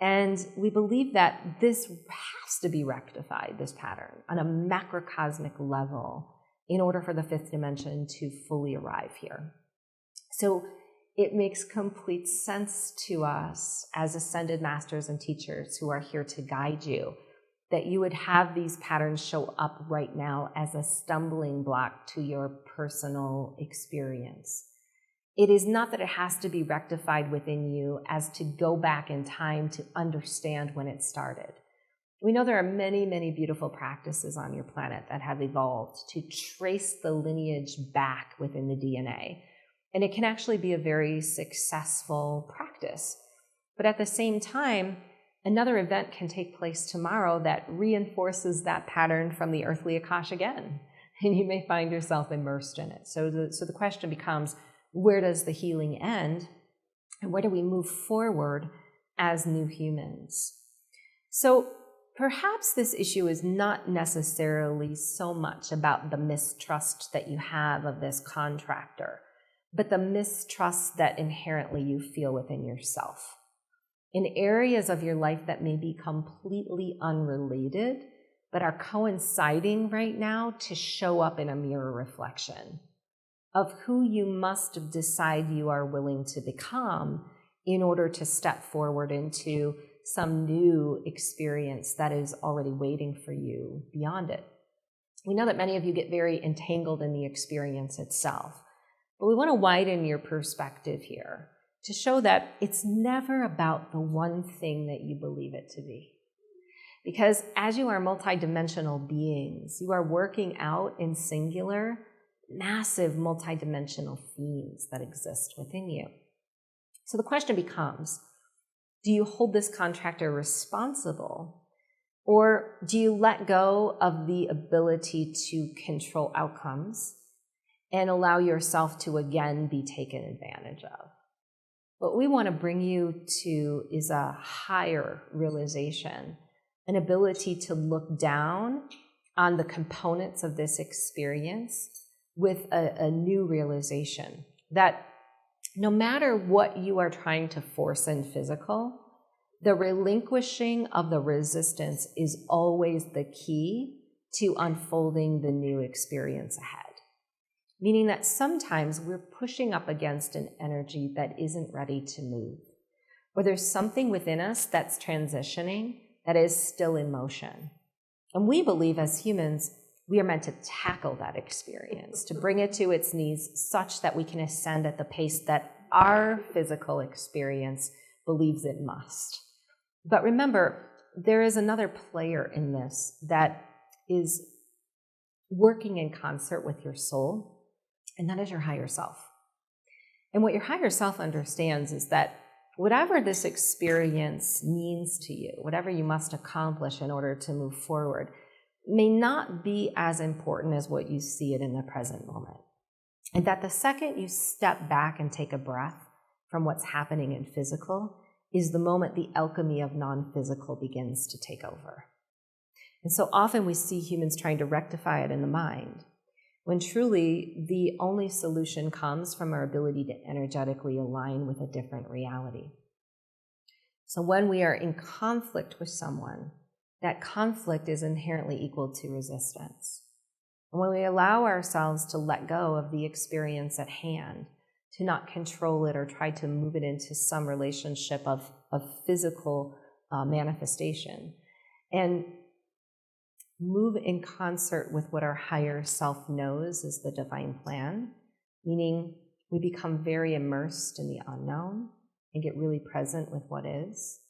And we believe that this has to be rectified, this pattern, on a macrocosmic level in order for the fifth dimension to fully arrive here. So it makes complete sense to us as ascended masters and teachers who are here to guide you that you would have these patterns show up right now as a stumbling block to your personal experience. It is not that it has to be rectified within you as to go back in time to understand when it started. We know there are many, many beautiful practices on your planet that have evolved to trace the lineage back within the DNA. And it can actually be a very successful practice. But at the same time, another event can take place tomorrow that reinforces that pattern from the earthly Akash again. And you may find yourself immersed in it. So the question becomes, where does the healing end? And where do we move forward as new humans? So perhaps this issue is not necessarily so much about the mistrust that you have of this contractor, but the mistrust that inherently you feel within yourself. In areas of your life that may be completely unrelated, but are coinciding right now to show up in a mirror reflection of who you must decide you are willing to become in order to step forward into some new experience that is already waiting for you beyond it. We know that many of you get very entangled in the experience itself, but we want to widen your perspective here to show that it's never about the one thing that you believe it to be. Because as you are multidimensional beings, you are working out in singular massive multidimensional themes that exist within you. So the question becomes, do you hold this contractor responsible, or do you let go of the ability to control outcomes and allow yourself to again be taken advantage of? What we want to bring you to is a higher realization, an ability to look down on the components of this experience with a new realization that no matter what you are trying to force in physical, the relinquishing of the resistance is always the key to unfolding the new experience ahead. Meaning that sometimes we're pushing up against an energy that isn't ready to move, or there's something within us that's transitioning that is still in motion. And we believe as humans, we are meant to tackle that experience, to bring it to its knees such that we can ascend at the pace that our physical experience believes it must. But remember, there is another player in this that is working in concert with your soul, and that is your higher self. And what your higher self understands is that whatever this experience means to you, whatever you must accomplish in order to move forward, may not be as important as what you see it in the present moment. And that the second you step back and take a breath from what's happening in physical is the moment the alchemy of non-physical begins to take over. And so often we see humans trying to rectify it in the mind, when truly the only solution comes from our ability to energetically align with a different reality. So when we are in conflict with someone, that conflict is inherently equal to resistance. And when we allow ourselves to let go of the experience at hand, to not control it or try to move it into some relationship of physical manifestation, and move in concert with what our higher self knows is the divine plan, meaning we become very immersed in the unknown and get really present with what is,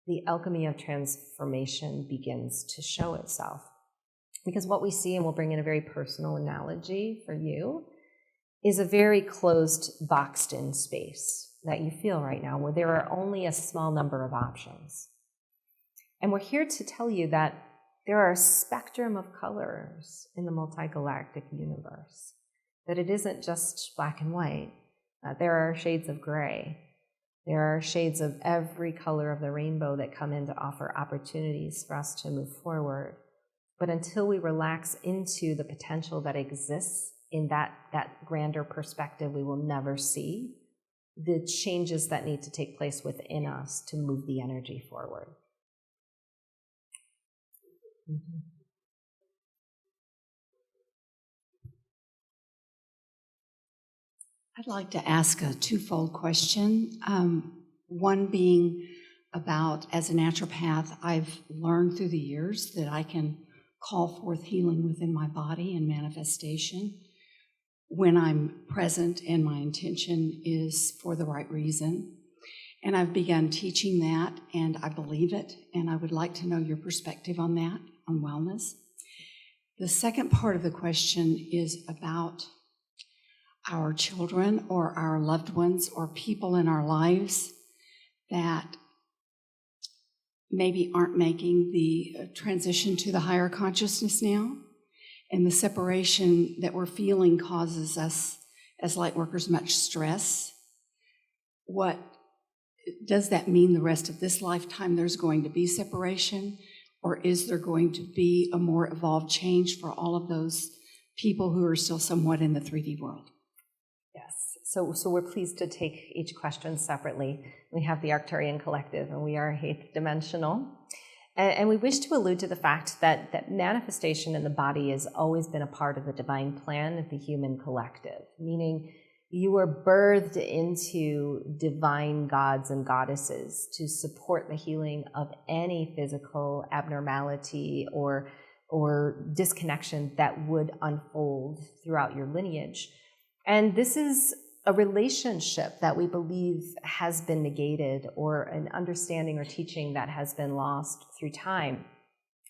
the alchemy of transformation begins to show itself. Because what we see, and we'll bring in a very personal analogy for you, is a very closed, boxed-in space that you feel right now, where there are only a small number of options. And we're here to tell you that there are a spectrum of colors in the multigalactic universe, that it isn't just black and white, that there are shades of gray. There are shades of every color of the rainbow that come in to offer opportunities for us to move forward. But until we relax into the potential that exists in that grander perspective, we will never see the changes that need to take place within us to move the energy forward. Mm-hmm.
I'd like to ask a twofold question. One being about, as a naturopath, I've learned through the years that I can call forth healing within my body and manifestation when I'm present and my intention is for the right reason. And I've begun teaching that, and I believe it, and I would like to know your perspective on that, on wellness. The second part of the question is about our children or our loved ones or people in our lives that maybe aren't making the transition to the higher consciousness now, and the separation that we're feeling causes us as light workers much stress. What does that mean the rest of this lifetime there's going to be separation, or is there going to be a more evolved change for all of those people who are still somewhat in the 3D world?
So we're pleased to take each question separately. We have the Arcturian Collective, and we are 8th dimensional. And we wish to allude to the fact that manifestation in the body has always been a part of the divine plan of the human collective, meaning you were birthed into divine gods and goddesses to support the healing of any physical abnormality or disconnection that would unfold throughout your lineage. And this is a relationship that we believe has been negated, or an understanding or teaching that has been lost through time.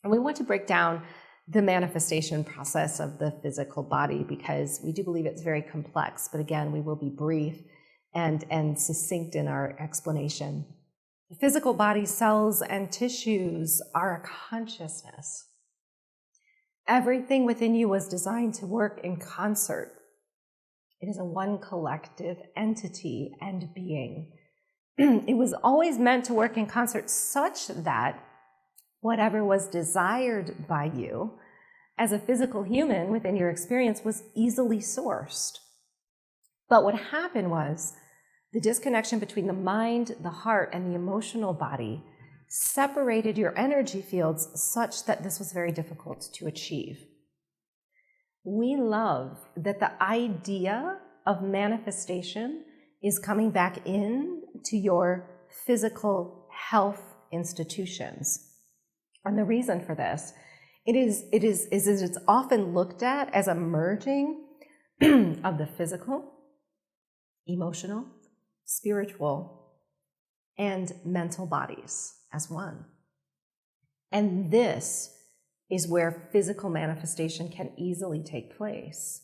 And we want to break down the manifestation process of the physical body, because we do believe it's very complex, but again, we will be brief and succinct in our explanation. The physical body, cells, and tissues are a consciousness. Everything within you was designed to work in concert. It is a one collective entity and being. It was always meant to work in concert such that whatever was desired by you as a physical human within your experience was easily sourced. But what happened was the disconnection between the mind, the heart, and the emotional body separated your energy fields such that this was very difficult to achieve. We love that the idea of manifestation is coming back in to your physical health institutions. And the reason for this, it's often looked at as a merging of the physical, emotional, spiritual, and mental bodies as one. And this is where physical manifestation can easily take place.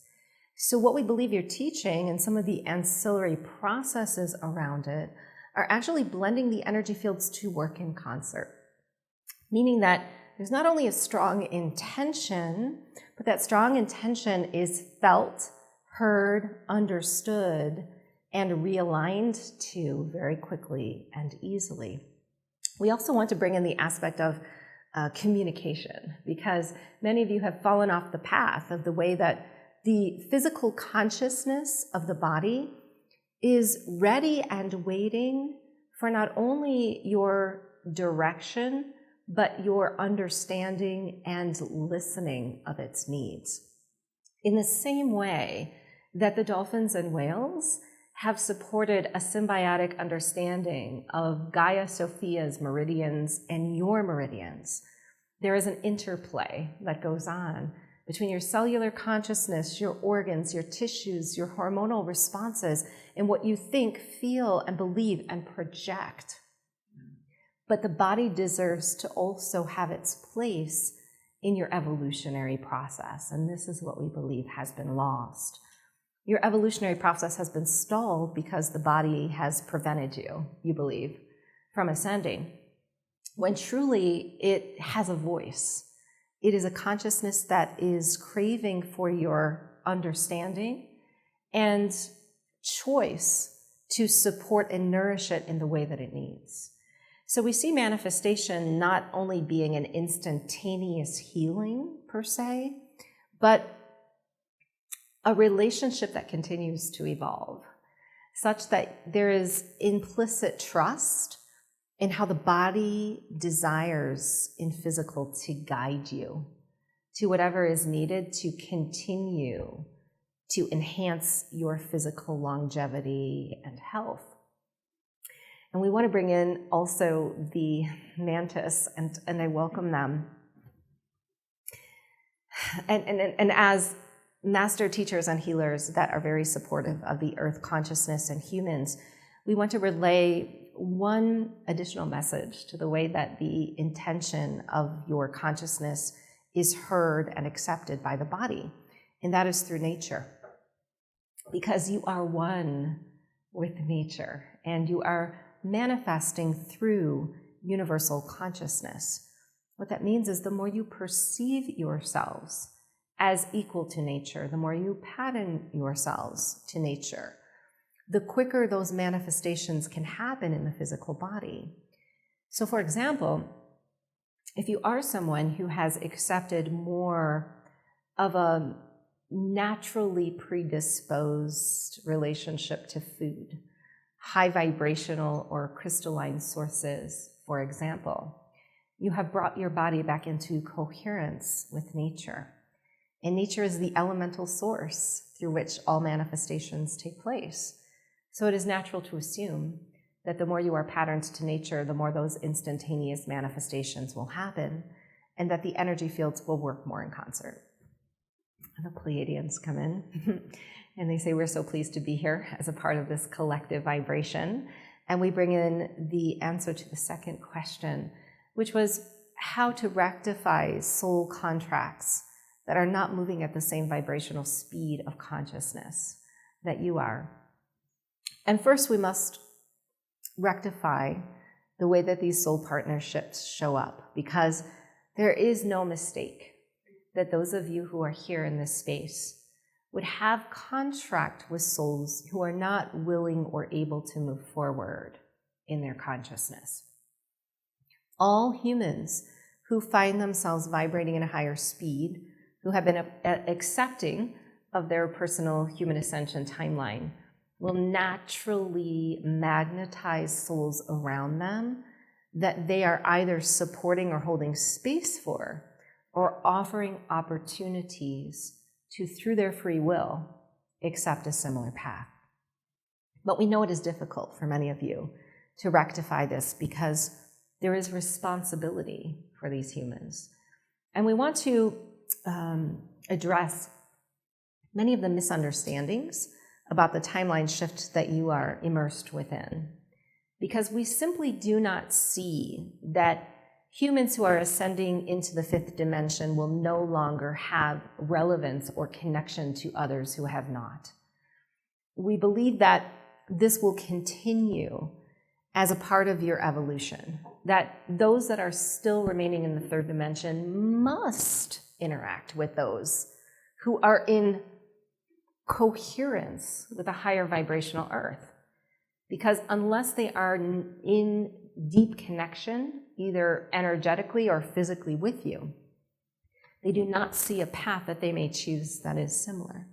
So what we believe you're teaching and some of the ancillary processes around it are actually blending the energy fields to work in concert, meaning that there's not only a strong intention, but that strong intention is felt, heard, understood, and realigned to very quickly and easily. We also want to bring in the aspect of communication, because many of you have fallen off the path of the way that the physical consciousness of the body is ready and waiting for not only your direction, but your understanding and listening of its needs. In the same way that the dolphins and whales have supported a symbiotic understanding of Gaia Sophia's meridians and your meridians, there is an interplay that goes on between your cellular consciousness, your organs, your tissues, your hormonal responses, and what you think, feel, and believe and project. But the body deserves to also have its place in your evolutionary process, and this is what we believe has been lost. Your evolutionary process has been stalled because the body has prevented you, you believe, from ascending, when truly it has a voice. It is a consciousness that is craving for your understanding and choice to support and nourish it in the way that it needs. So we see manifestation not only being an instantaneous healing per se, but a relationship that continues to evolve, such that there is implicit trust in how the body desires in physical to guide you to whatever is needed to continue to enhance your physical longevity and health. And we want to bring in also the Mantis, and I welcome them. And as master teachers and healers that are very supportive of the earth consciousness and humans, we want to relay one additional message to the way that the intention of your consciousness is heard and accepted by the body, and that is through nature. Because you are one with nature, and you are manifesting through universal consciousness. What that means is the more you perceive yourselves as equal to nature, the more you pattern yourselves to nature, the quicker those manifestations can happen in the physical body. So for example, if you are someone who has accepted more of a naturally predisposed relationship to food, high vibrational or crystalline sources, for example, you have brought your body back into coherence with nature. And nature is the elemental source through which all manifestations take place. So it is natural to assume that the more you are patterned to nature, the more those instantaneous manifestations will happen, and that the energy fields will work more in concert. And the Pleiadians come in, and they say, we're so pleased to be here as a part of this collective vibration. And we bring in the answer to the second question, which was how to rectify soul contracts that are not moving at the same vibrational speed of consciousness that you are. And first, we must rectify the way that these soul partnerships show up, because there is no mistake that those of you who are here in this space would have contract with souls who are not willing or able to move forward in their consciousness. All humans who find themselves vibrating at a higher speed, who have been accepting of their personal human ascension timeline, will naturally magnetize souls around them that they are either supporting or holding space for, or offering opportunities to, through their free will, accept a similar path. But we know it is difficult for many of you to rectify this because there is responsibility for these humans. And we want to address many of the misunderstandings about the timeline shift that you are immersed within, because we simply do not see that humans who are ascending into the fifth dimension will no longer have relevance or connection to others who have not. We believe that this will continue as a part of your evolution, that those that are still remaining in the third dimension must interact with those who are in coherence with a higher vibrational earth. Because unless they are in deep connection, either energetically or physically with you, they do not see a path that they may choose that is similar.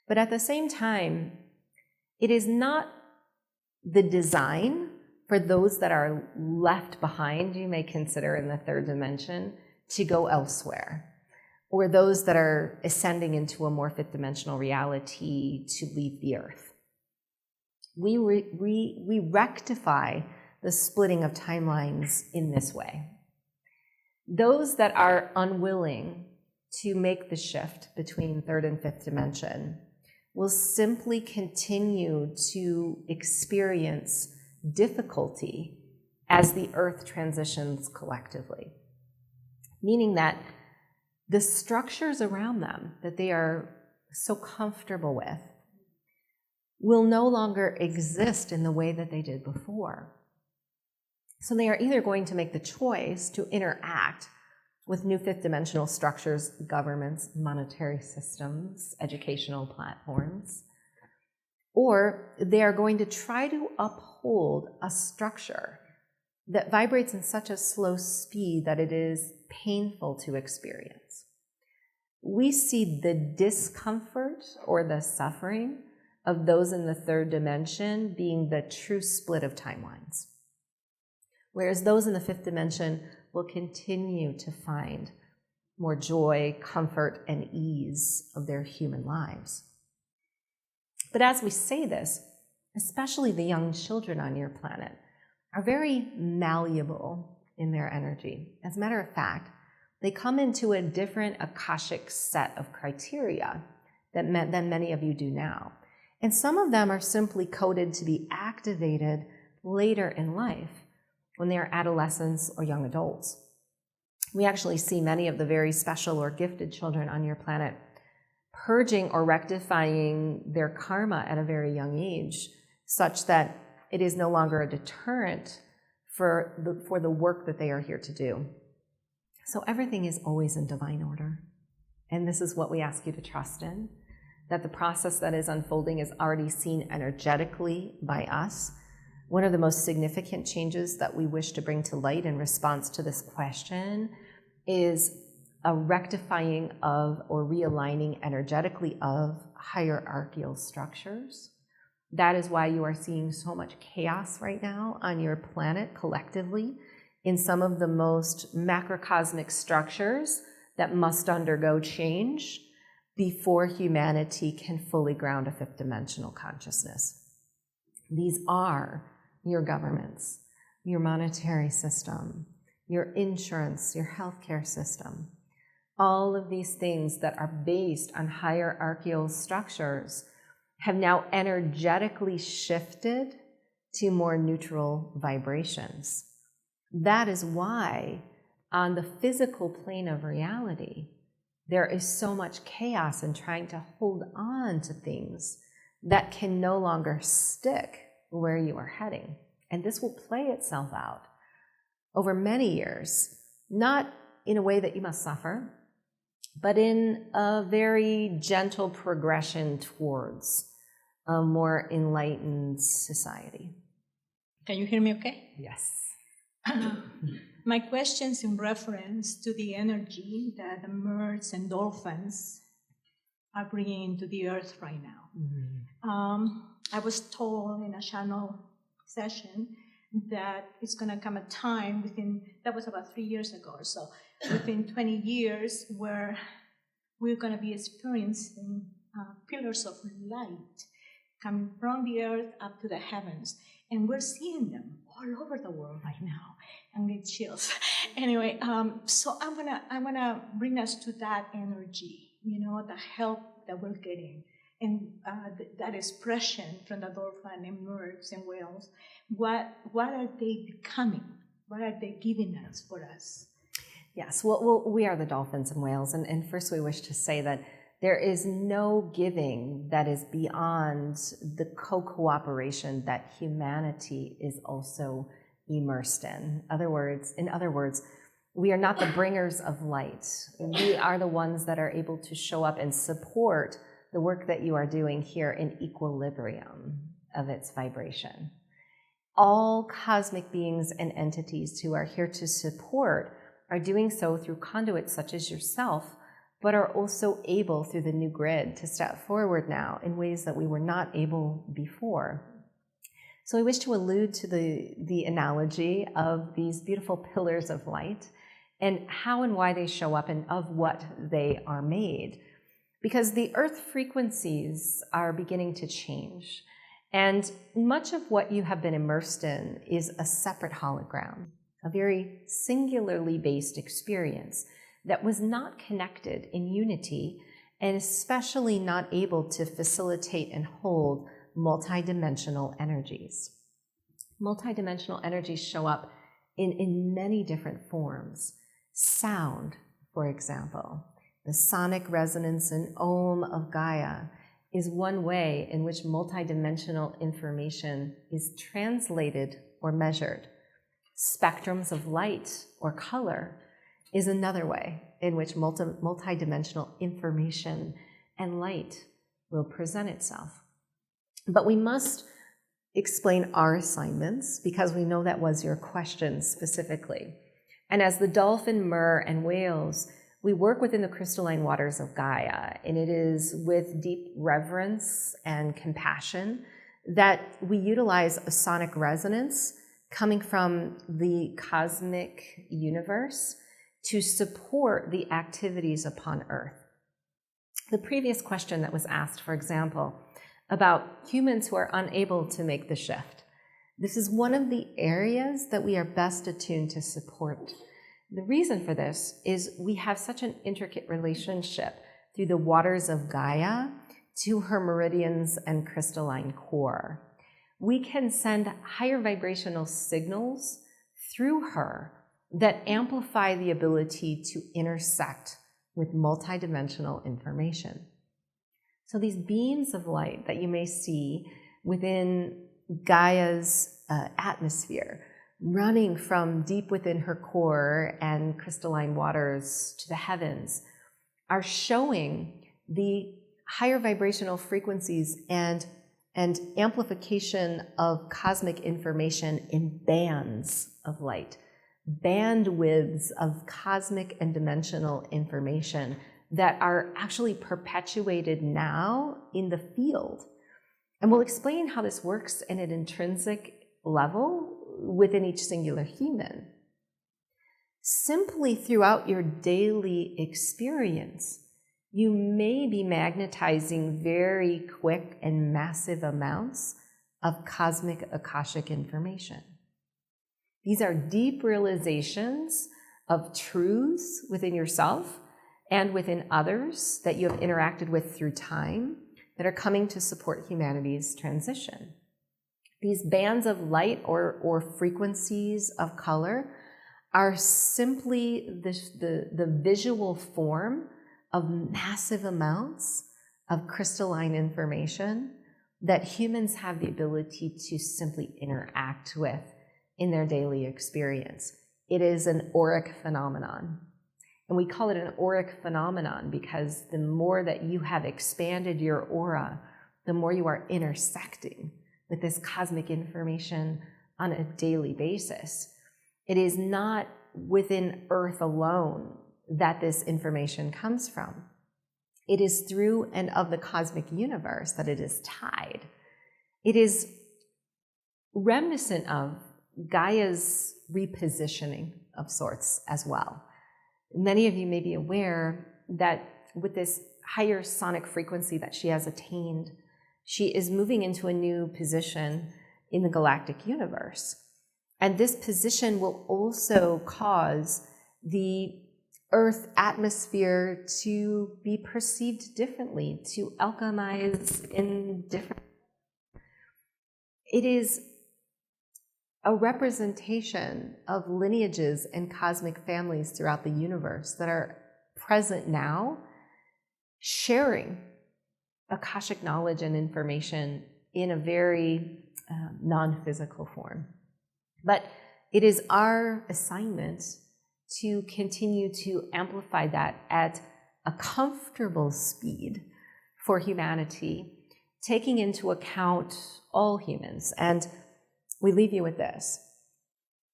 But at the same time, it is not the design for those that are left behind, you may consider in the third dimension, to go elsewhere, or those that are ascending into a more fifth dimensional reality to leave the earth. We rectify the splitting of timelines in this way. Those that are unwilling to make the shift between third and fifth dimension will simply continue to experience difficulty as the earth transitions collectively. Meaning that the structures around them that they are so comfortable with will no longer exist in the way that they did before. So they are either going to make the choice to interact with new fifth dimensional structures, governments, monetary systems, educational platforms, or they are going to try to uphold a structure that vibrates in such a slow speed that it is painful to experience. We see the discomfort or the suffering of those in the third dimension being the true split of timelines. Whereas those in the fifth dimension will continue to find more joy, comfort, and ease of their human lives. But as we say this, especially the young children on your planet are very malleable in their energy. As a matter of fact, they come into a different Akashic set of criteria than many of you do now. And some of them are simply coded to be activated later in life when they are adolescents or young adults. We actually see many of the very special or gifted children on your planet purging or rectifying their karma at a very young age, such that it is no longer a deterrent for the work that they are here to do. So everything is always in divine order. And this is what we ask you to trust in, that the process that is unfolding is already seen energetically by us. One of the most significant changes that we wish to bring to light in response to this question is a rectifying of or realigning energetically of hierarchical structures. That is why you are seeing so much chaos right now on your planet collectively in some of the most macrocosmic structures that must undergo change before humanity can fully ground a fifth dimensional consciousness. These are your governments, your monetary system, your insurance, your healthcare system. All of these things that are based on hierarchical structures have now energetically shifted to more neutral vibrations. That is why on the physical plane of reality, there is so much chaos in trying to hold on to things that can no longer stick where you are heading. And this will play itself out over many years, not in a way that you must suffer, but in a very gentle progression towards a more enlightened society.
Can you hear me okay?
Yes.
My question's in reference to the energy that the birds and dolphins are bringing into the earth right now. Mm-hmm. I was told in a channel session that it's going to come a time that was about 3 years ago or so, within 20 years where we're going to be experiencing pillars of light coming from the earth up to the heavens. And we're seeing them all over the world right now. And get chills. Anyway, so I wanna bring us to that energy, the help that we're getting. And that expression from the dolphin and birds and whales, what are they becoming? What are they giving us for us?
Yes, well, we are the dolphins and whales, and first we wish to say that there is no giving that is beyond the co-cooperation that humanity is also immersed in. In other words, we are not the bringers of light. We are the ones that are able to show up and support the work that you are doing here in equilibrium of its vibration. All cosmic beings and entities who are here to support are doing so through conduits such as yourself, but are also able through the new grid to step forward now in ways that we were not able before. So I wish to allude to the analogy of these beautiful pillars of light and how and why they show up and of what they are made. Because the earth frequencies are beginning to change. And much of what you have been immersed in is a separate hologram, a very singularly based experience that was not connected in unity and especially not able to facilitate and hold multidimensional energies. Multidimensional energies show up in many different forms. Sound, for example, the sonic resonance and Om of Gaia is one way in which multidimensional information is translated or measured. Spectrums of light or color is another way in which multidimensional information and light will present itself. But we must explain our assignments because we know that was your question specifically. And as the dolphin, mer, and whales, we work within the crystalline waters of Gaia, and it is with deep reverence and compassion that we utilize a sonic resonance coming from the cosmic universe to support the activities upon Earth. The previous question that was asked, for example, about humans who are unable to make the shift. This is one of the areas that we are best attuned to support. The reason for this is we have such an intricate relationship through the waters of Gaia to her meridians and crystalline core. We can send higher vibrational signals through her that amplify the ability to intersect with multidimensional information. So these beams of light that you may see within Gaia's atmosphere, running from deep within her core and crystalline waters to the heavens, are showing the higher vibrational frequencies and amplification of cosmic information in bands of light, bandwidths of cosmic and dimensional information that are actually perpetuated now in the field. And we'll explain how this works in an intrinsic level within each singular human. Simply throughout your daily experience, you may be magnetizing very quick and massive amounts of cosmic Akashic information. These are deep realizations of truths within yourself and within others that you have interacted with through time that are coming to support humanity's transition. These bands of light or frequencies of color are simply the visual form of massive amounts of crystalline information that humans have the ability to simply interact with in their daily experience. It is an auric phenomenon. And we call it an auric phenomenon because the more that you have expanded your aura, the more you are intersecting with this cosmic information on a daily basis. It is not within Earth alone that this information comes from. It is through and of the cosmic universe that it is tied. It is reminiscent of Gaia's repositioning of sorts as well. Many of you may be aware that with this higher sonic frequency that she has attained, she is moving into a new position in the galactic universe. And this position will also cause the Earth atmosphere to be perceived differently, to alchemize in different. It is a representation of lineages and cosmic families throughout the universe that are present now, sharing Akashic knowledge and information in a very non-physical form. But it is our assignment to continue to amplify that at a comfortable speed for humanity, taking into account all humans. And we leave you with this.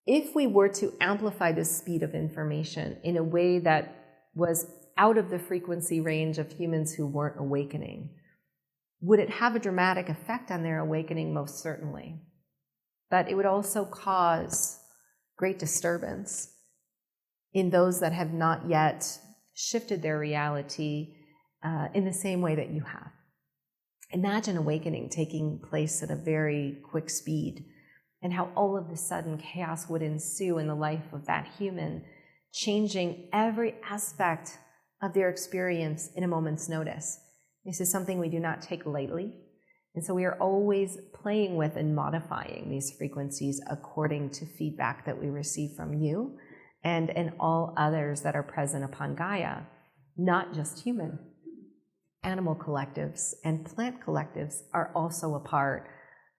If we were to amplify the speed of information in a way that was out of the frequency range of humans who weren't awakening, would it have a dramatic effect on their awakening? Most certainly. But it would also cause great disturbance in those that have not yet shifted their reality in the same way that you have. Imagine awakening taking place at a very quick speed, and how all of a sudden chaos would ensue in the life of that human, changing every aspect of their experience in a moment's notice. This is something we do not take lightly, and so we are always playing with and modifying these frequencies according to feedback that we receive from you and all others that are present upon Gaia, not just human. Animal collectives and plant collectives are also a part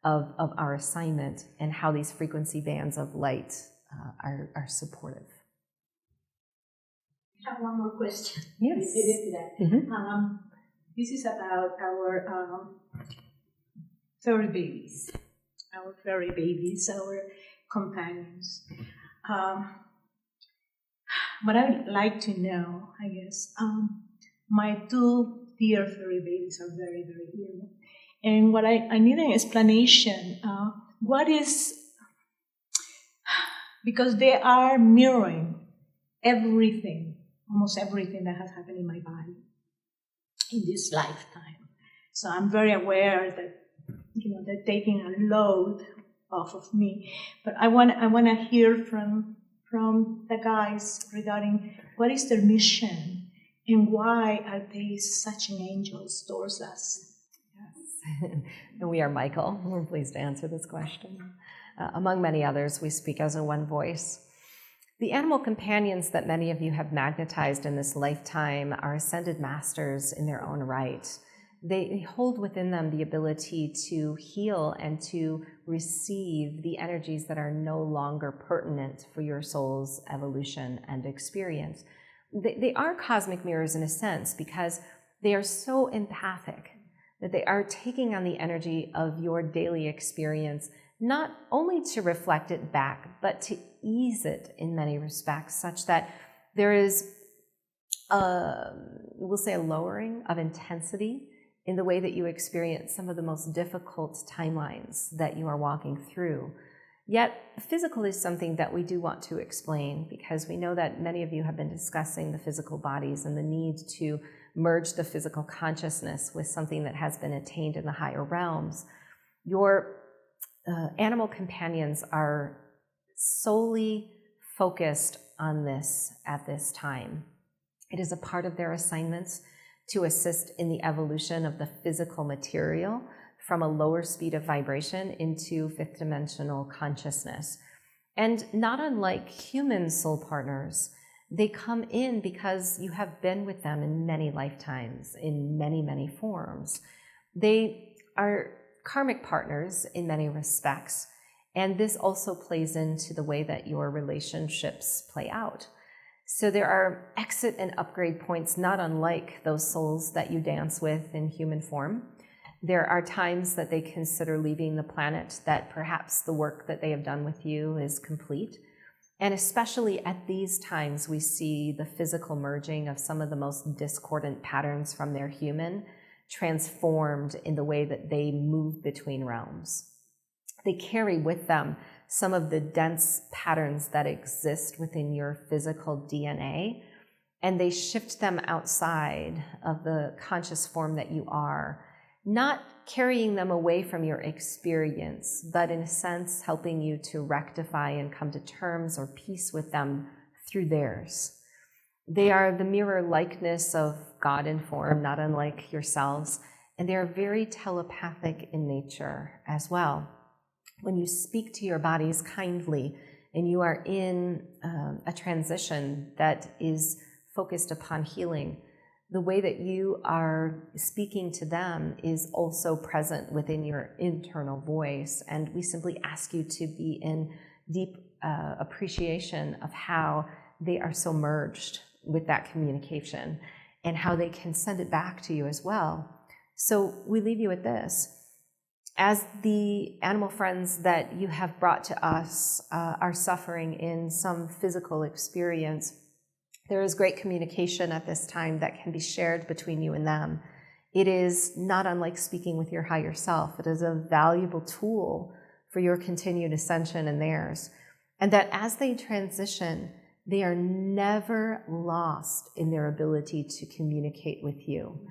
of our assignment and how these frequency bands of light are supportive.
I have one more question.
Yes.
This is about our fairy babies, our companions. What I would like to know, I guess, my two dear fairy babies are very, very ill. And what I need an explanation, what is, because they are mirroring everything, almost everything that has happened in my body in this lifetime. So I'm very aware that, they're taking a load off of me. But I want to hear from the guys regarding what is their mission and why are they such angels towards us?
And we are Michael. We're pleased to answer this question. Among many others, we speak as a one voice. The animal companions that many of you have magnetized in this lifetime are ascended masters in their own right. They hold within them the ability to heal and to receive the energies that are no longer pertinent for your soul's evolution and experience. They are cosmic mirrors in a sense because they are so empathic that they are taking on the energy of your daily experience, not only to reflect it back, but to ease it in many respects, such that there is, we'll say, a lowering of intensity in the way that you experience some of the most difficult timelines that you are walking through. Yet, physical is something that we do want to explain because we know that many of you have been discussing the physical bodies and the need to merge the physical consciousness with something that has been attained in the higher realms. Your animal companions are solely focused on this at this time. It is a part of their assignments to assist in the evolution of the physical material from a lower speed of vibration into fifth dimensional consciousness. And not unlike human soul partners, they come in because you have been with them in many lifetimes, in many, many forms. They are karmic partners in many respects, and this also plays into the way that your relationships play out. So there are exit and upgrade points not unlike those souls that you dance with in human form. There are times that they consider leaving the planet that perhaps the work that they have done with you is complete. And especially at these times, we see the physical merging of some of the most discordant patterns from their human transformed in the way that they move between realms. They carry with them some of the dense patterns that exist within your physical DNA, and they shift them outside of the conscious form that you are, not carrying them away from your experience, but in a sense helping you to rectify and come to terms or peace with them through theirs. They are the mirror likeness of God in form, not unlike yourselves, and they are very telepathic in nature as well. when you speak to your bodies kindly and you are in a transition that is focused upon healing, the way that you are speaking to them is also present within your internal voice. And we simply ask you to be in deep appreciation of how they are so merged with that communication and how they can send it back to you as well. So we leave you with this. As the animal friends that you have brought to us are suffering in some physical experience, there is great communication at this time that can be shared between you and them. It is not unlike speaking with your higher self. It is a valuable tool for your continued ascension and theirs. And that as they transition, they are never lost in their ability to communicate with you.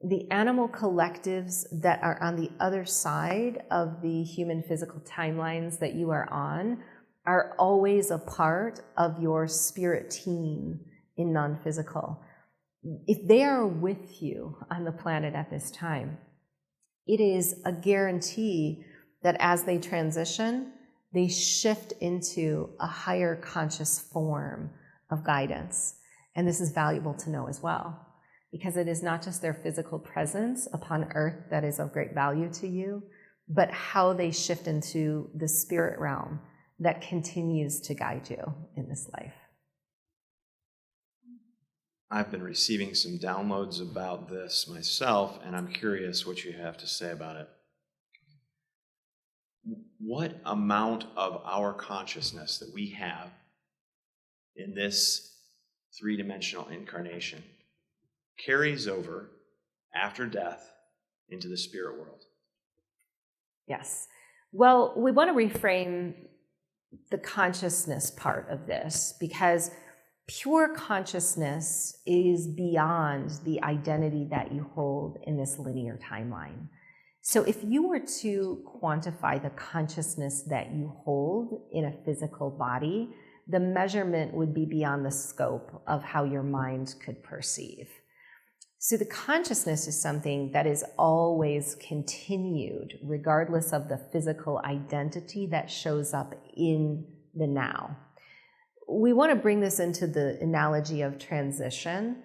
The animal collectives that are on the other side of the human physical timelines that you are on are always a part of your spirit team in non-physical. If they are with you on the planet at this time, it is a guarantee that as they transition, they shift into a higher conscious form of guidance. And this is valuable to know as well, because it is not just their physical presence upon Earth that is of great value to you, but how they shift into the spirit realm that continues to guide you in this life.
I've been receiving some downloads about this myself, and I'm curious what you have to say about it. What amount of our consciousness that we have in this three-dimensional incarnation carries over after death into the spirit world?
Yes. Well, we want to reframe the consciousness part of this, because pure consciousness is beyond the identity that you hold in this linear timeline. So if you were to quantify the consciousness that you hold in a physical body, the measurement would be beyond the scope of how your mind could perceive. So the consciousness is something that is always continued, regardless of the physical identity that shows up in the now. We want to bring this into the analogy of transition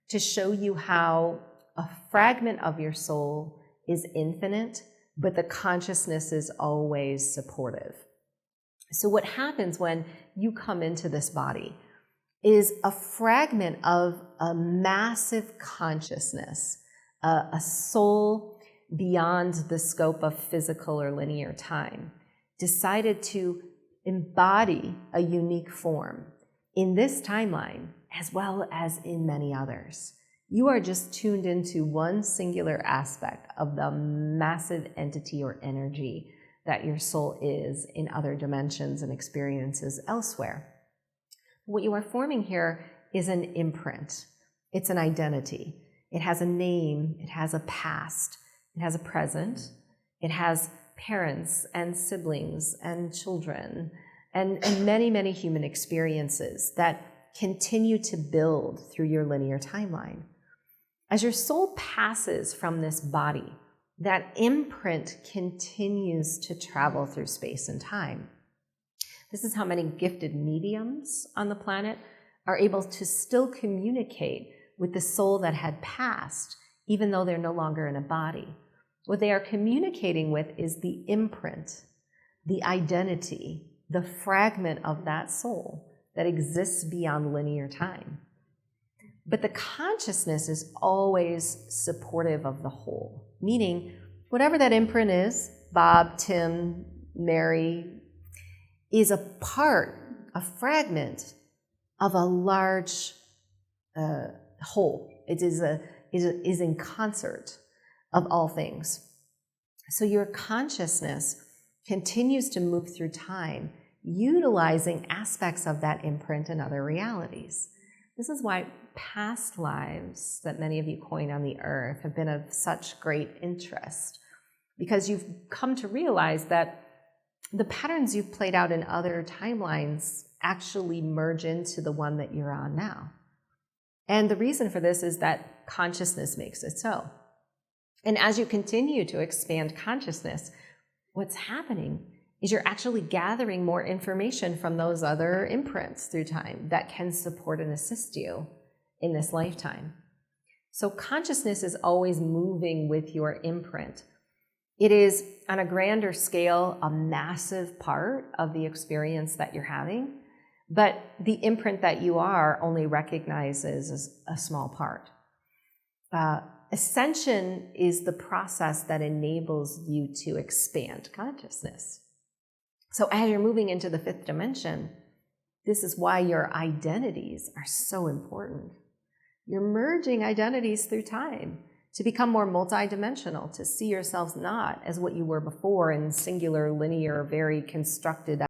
to show you how a fragment of your soul is infinite, but the consciousness is always supportive. So what happens when you come into this body is a fragment of a massive consciousness, a soul beyond the scope of physical or linear time, decided to embody a unique form in this timeline as well as in many others. You are just tuned into one singular aspect of the massive entity or energy that your soul is in other dimensions and experiences elsewhere. What you are forming here is an imprint. It's an identity. It has a name, it has a past, it has a present, it has parents and siblings and children and many, many human experiences that continue to build through your linear timeline. As your soul passes from this body, that imprint continues to travel through space and time. This is how many gifted mediums on the planet are able to still communicate with the soul that had passed, even though they're no longer in a body. What they are communicating with is the imprint, the identity, the fragment of that soul that exists beyond linear time. But the consciousness is always supportive of the whole, meaning whatever that imprint is, Bob, Tim, Mary, is a part, a fragment of a large whole. It is in concert of all things. So your consciousness continues to move through time, utilizing aspects of that imprint and other realities. This is why past lives that many of you coin on the earth have been of such great interest, because you've come to realize that the patterns you've played out in other timelines actually merge into the one that you're on now. And the reason for this is that consciousness makes it so. And as you continue to expand consciousness, what's happening is you're actually gathering more information from those other imprints through time that can support and assist you in this lifetime. So consciousness is always moving with your imprint. It is, on a grander scale, a massive part of the experience that you're having, but the imprint that you are only recognizes a small part. Ascension is the process that enables you to expand consciousness. So as you're moving into the fifth dimension, this is why your identities are so important. You're merging identities through time to become more multidimensional, to see yourselves not as what you were before in singular, linear, very constructed